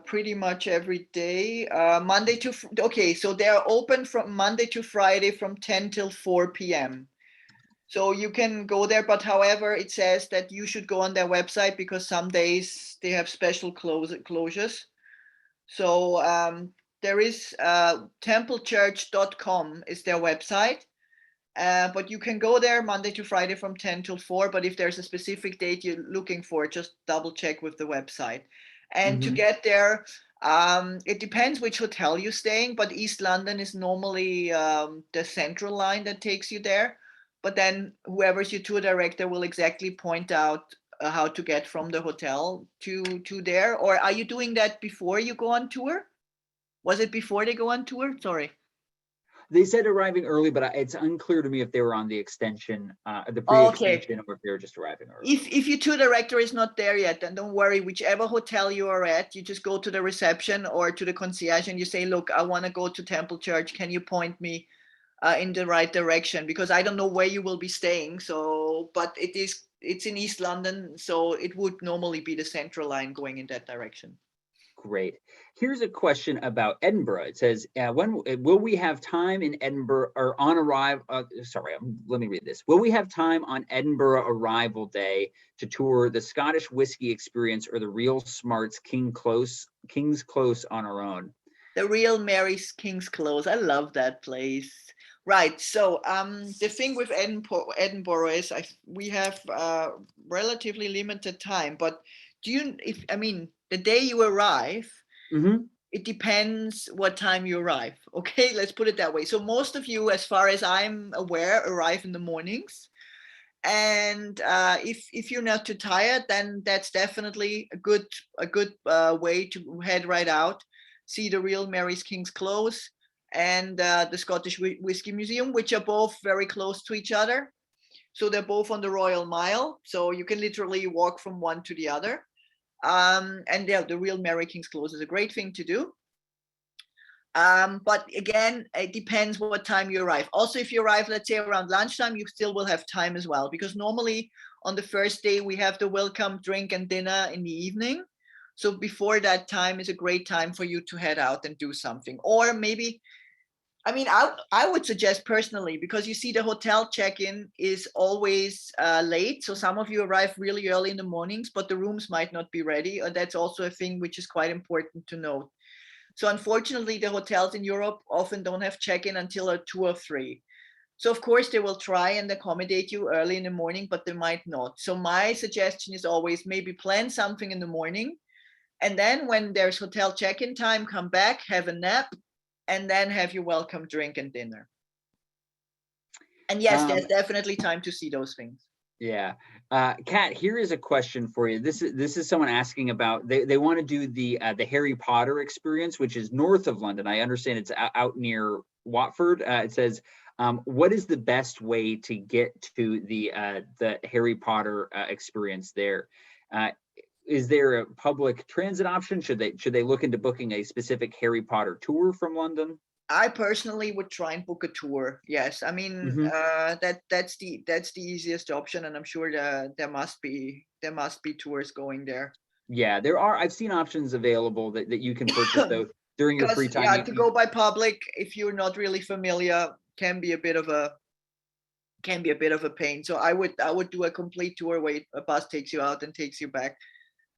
pretty much every day. So they are open from Monday to Friday from 10 till 4 p.m. So you can go there, but however, it says that you should go on their website because some days they have special closures. So there is templechurch.com is their website. But you can go there Monday to Friday from 10 till 4. But if there's a specific date you're looking for, just double check with the website. And to get there, it depends which hotel you're staying, but East London is normally the central line that takes you there. But then whoever's your tour director will exactly point out how to get from the hotel to there. Or are you doing that before you go on tour? Was it before they go on tour? Sorry. They said arriving early, but it's unclear to me if they were on the extension, the pre-extension, or if they were just arriving early. If your tour director is not there yet, then don't worry. Whichever hotel you are at, you just go to the reception or to the concierge and you say, look, I want to go to Temple Church. Can you point me in the right direction? Because I don't know where you will be staying. So, but it's in East London, so it would normally be the central line going in that direction. Great. Here's a question about Edinburgh. It says, when will we have time in Edinburgh or on arrival? Let me read this. Will we have time on Edinburgh arrival day to tour the Scottish Whiskey Experience or the Real Smarts King's Close on our own? The Real Mary's King's Close. I love that place. Right. So the thing with Edinburgh is we have relatively limited time, but the day you arrive, it depends what time you arrive. Okay, let's put it that way. So most of you, as far as I'm aware, arrive in the mornings. And if you're not too tired, then that's definitely a good way to head right out, see the real Mary's King's Close and the Scottish Whiskey Museum, which are both very close to each other. So they're both on the Royal Mile, so you can literally walk from one to the other. And yeah, the real Mary King's Close is a great thing to do. But again, it depends what time you arrive. Also, if you arrive, let's say around lunchtime, you still will have time as well, because normally on the first day we have the welcome drink and dinner in the evening. So before that time is a great time for you to head out and do something. Or maybe, I mean, I would suggest personally, because you see the hotel check-in is always late. So some of you arrive really early in the mornings, but the rooms might not be ready. And that's also a thing which is quite important to note. So unfortunately, the hotels in Europe often don't have check-in until 2 or 3. So of course they will try and accommodate you early in the morning, but they might not. So my suggestion is always maybe plan something in the morning. And then when there's hotel check-in time, come back, have a nap, and then have your welcome drink and dinner. And yes, there's definitely time to see those things. Yeah. Kat, here is a question for you. This is someone asking about, they want to do the Harry Potter experience, which is north of London. I understand it's out near Watford. It says, what is the best way to get to the Harry Potter experience there? Is there a public transit option? Should they look into booking a specific Harry Potter tour from London? I personally would try and book a tour. Yes, I mean that's the easiest option, and I'm sure there must be tours going there. Yeah, there are. I've seen options available that you can purchase those during your free time. Yeah, to go by public, if you're not really familiar, can be a bit of a pain. So I would do a complete tour where a bus takes you out and takes you back.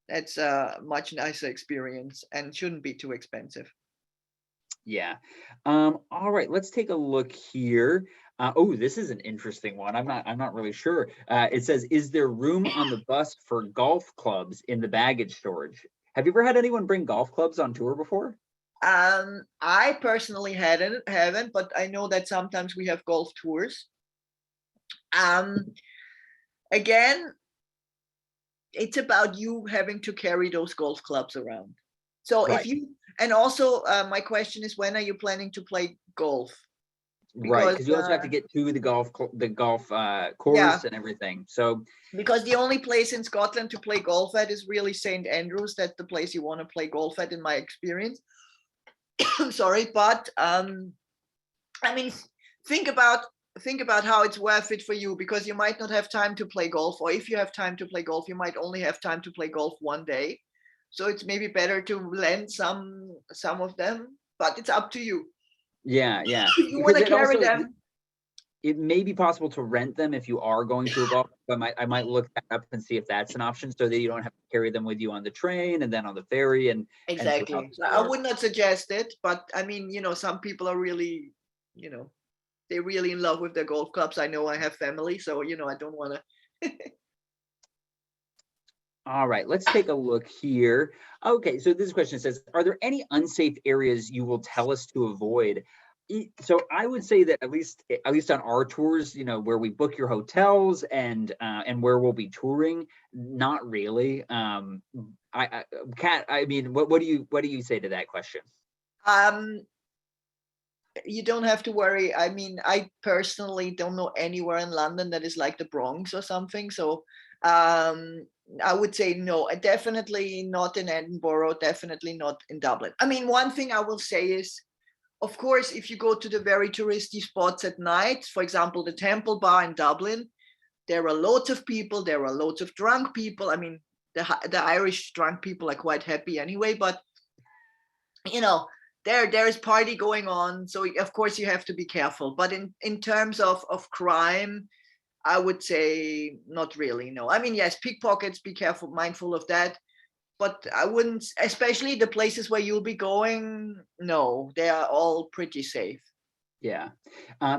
That's a much nicer experience and shouldn't be too expensive. Yeah. All right, let's take a look here. Oh, this is an interesting one. I'm not really sure. It says, is there room on the bus for golf clubs in the baggage storage? Have you ever had anyone bring golf clubs on tour before? I personally haven't, but I know that sometimes we have golf tours. Again, it's about you having to carry those golf clubs around. So Right. if you, and also my question is, when are you planning to play golf? Right, because you also have to get to the golf course and everything. So because the only place in Scotland to play golf at is really St. Andrews. That's the place you want to play golf at, in my experience. Sorry, but I mean, think about how it's worth it for you, because you might not have time to play golf, or if you have time to play golf, you might only have time to play golf one day. So it's maybe better to lend some of them, but it's up to you. Yeah. You want to carry them. It may be possible to rent them if you are going to a golf. I might look that up and see if that's an option, so that you don't have to carry them with you on the train and then on the ferry and exactly. And I would not suggest it, but I mean, some people are really, they're really in love with their golf clubs. I know I have family, so I don't want to. All right, let's take a look here. Okay, so this question says, are there any unsafe areas you will tell us to avoid? So I would say that at least on our tours, where we book your hotels and where we'll be touring, not really. Kat, I mean, what do you say to that question? You don't have to worry. I mean, I personally don't know anywhere in London that is like the Bronx or something. So I would say no, definitely not in Edinburgh, definitely not in Dublin. I mean, one thing I will say is, of course, if you go to the very touristy spots at night, for example, the Temple Bar in Dublin, there are loads of people, there are loads of drunk people. I mean, the Irish drunk people are quite happy anyway, but there is party going on. So of course you have to be careful. But in terms of crime, I would say not really, no. I mean, yes, pickpockets, be careful, mindful of that. But I wouldn't, especially the places where you'll be going, no, they are all pretty safe. Yeah.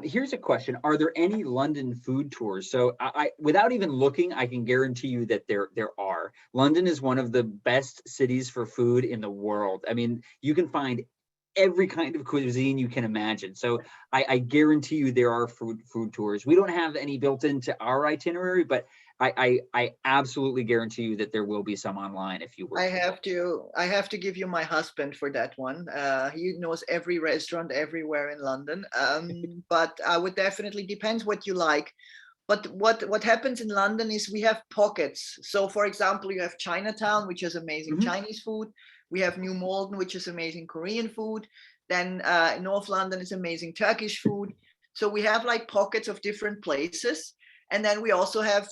Here's a question. Are there any London food tours? So I without even looking, I can guarantee you that there are. London is one of the best cities for food in the world. I mean, you can find every kind of cuisine you can imagine. So I guarantee you there are food tours. We don't have any built into our itinerary, but I absolutely guarantee you that there will be some online if you were I to have look. to I have to give you my husband for that one. He knows every restaurant everywhere in London. But I would definitely depends what you like. But what happens in London is we have pockets. So for example, you have Chinatown, which has amazing Mhm. Chinese food. We have New Malden, which is amazing Korean food. Then North London is amazing Turkish food. So we have like pockets of different places. And then we also have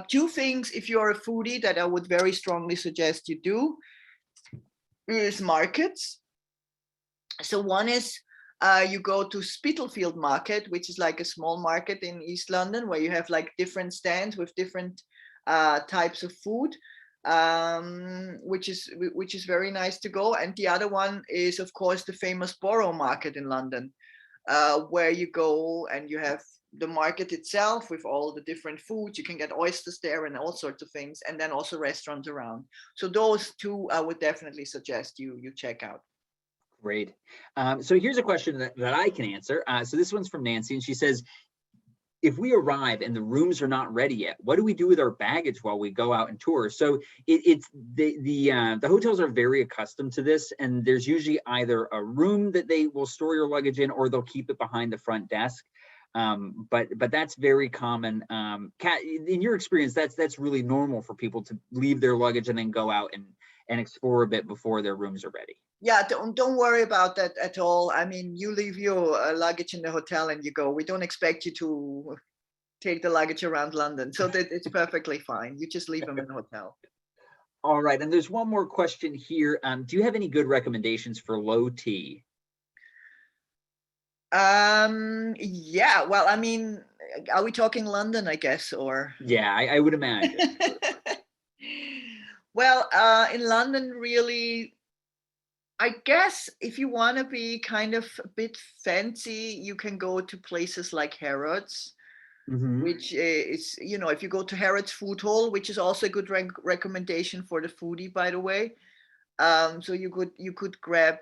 two things if you're a foodie that I would very strongly suggest you do is markets. So one is you go to Spitalfield Market, which is like a small market in East London where you have like different stands with different types of food, which is very nice to go. And the other one is, of course, the famous Borough Market in London, where you go and you have the market itself with all the different foods. You can get oysters there and all sorts of things, and then also restaurants around. So those two I would definitely suggest you check out. Great. So here's a question that I can answer. So this one's from Nancy, and she says, if we arrive and the rooms are not ready yet, what do we do with our baggage while we go out and tour? So it's the hotels are very accustomed to this, and there's usually either a room that they will store your luggage in, or they'll keep it behind the front desk. But that's very common. Kat, in your experience, that's really normal for people to leave their luggage and then go out and explore a bit before their rooms are ready. Yeah, don't worry about that at all. I mean, you leave your luggage in the hotel and you go. We don't expect you to take the luggage around London, so that it's perfectly fine. You just leave them in the hotel. All right, and there's one more question here. Do you have any good recommendations for low tea? Yeah, well, I mean, are we talking London, I guess, or? Yeah, I would imagine. Well, in London, really, I guess if you want to be kind of a bit fancy, you can go to places like Harrods, Hmm. which is, if you go to Harrods Food Hall, which is also a good recommendation for the foodie, by the way. So you could grab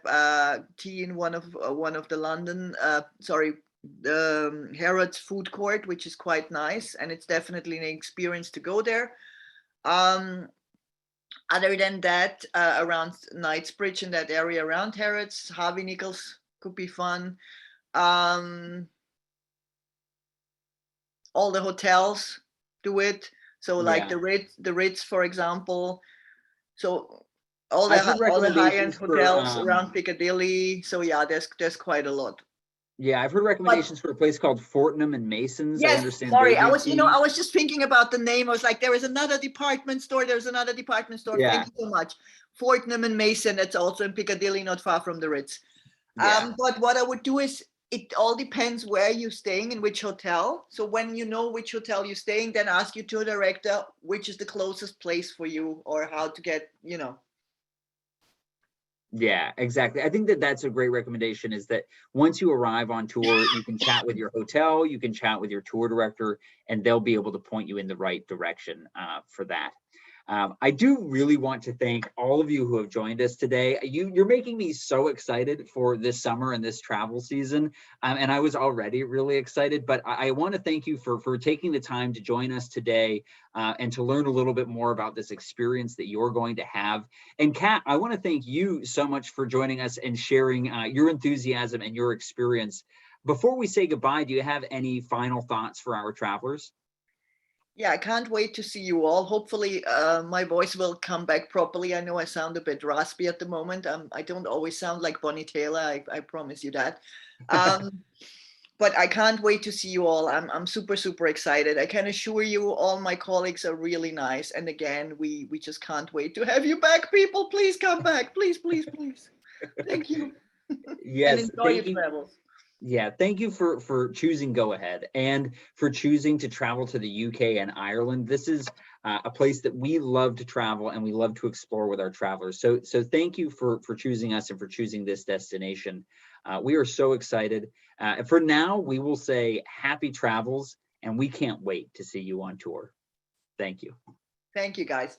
tea in one of the London, the Harrods food court, which is quite nice, and it's definitely an experience to go there. Um, Other than that, around Knightsbridge and that area around Harrods, Harvey Nichols could be fun. Um, all the hotels do it. So like Yeah, the Ritz, for example. So I've heard all the high end recommendations for hotels around Piccadilly. So yeah, there's quite a lot. yeah, I've heard But recommendations for a place called Fortnum and Masons. I yes, understand they sorry, do tea. I was just thinking about the name. I was like, there is another department store. There's another department store. Yeah, Thank you so much. Fortnum and Mason. That's also in Piccadilly, not far from the Ritz. yeah. But what I would do is it all depends where you're staying in which hotel. So when you know which hotel you're staying, then ask your tour director which is the closest place for you or how to get. Yeah, exactly. I think that that's a great recommendation, is that once you arrive on tour, you can chat with your hotel, you can chat with your tour director, and they'll be able to point you in the right direction for that. I do really want to thank all of you who have joined us today. You're making me so excited for this summer and this travel season. And I was already really excited, but I want to thank you for taking the time to join us today and to learn a little bit more about this experience that you're going to have. And Kat, I want to thank you so much for joining us and sharing your enthusiasm and your experience. Before we say goodbye, do you have any final thoughts for our travelers? Yeah, I can't wait to see you all. Hopefully, my voice will come back properly. I know I sound a bit raspy at the moment. I don't always sound like Bonnie Taylor. I promise you that. Um, but I can't wait to see you all. I'm super, super excited. I can assure you, all my colleagues are really nice. And again, we just can't wait to have you back, people. Please come back. Please, please, please. Thank you. And Yes, enjoy your thank you. travels. Yeah, thank you for choosing Go Ahead and for choosing to travel to the UK and Ireland. This is a place that we love to travel and we love to explore with our travelers. So thank you for choosing us and for choosing this destination. We are so excited. For now, we will say happy travels, and we can't wait to see you on tour. Thank you. Thank you, guys.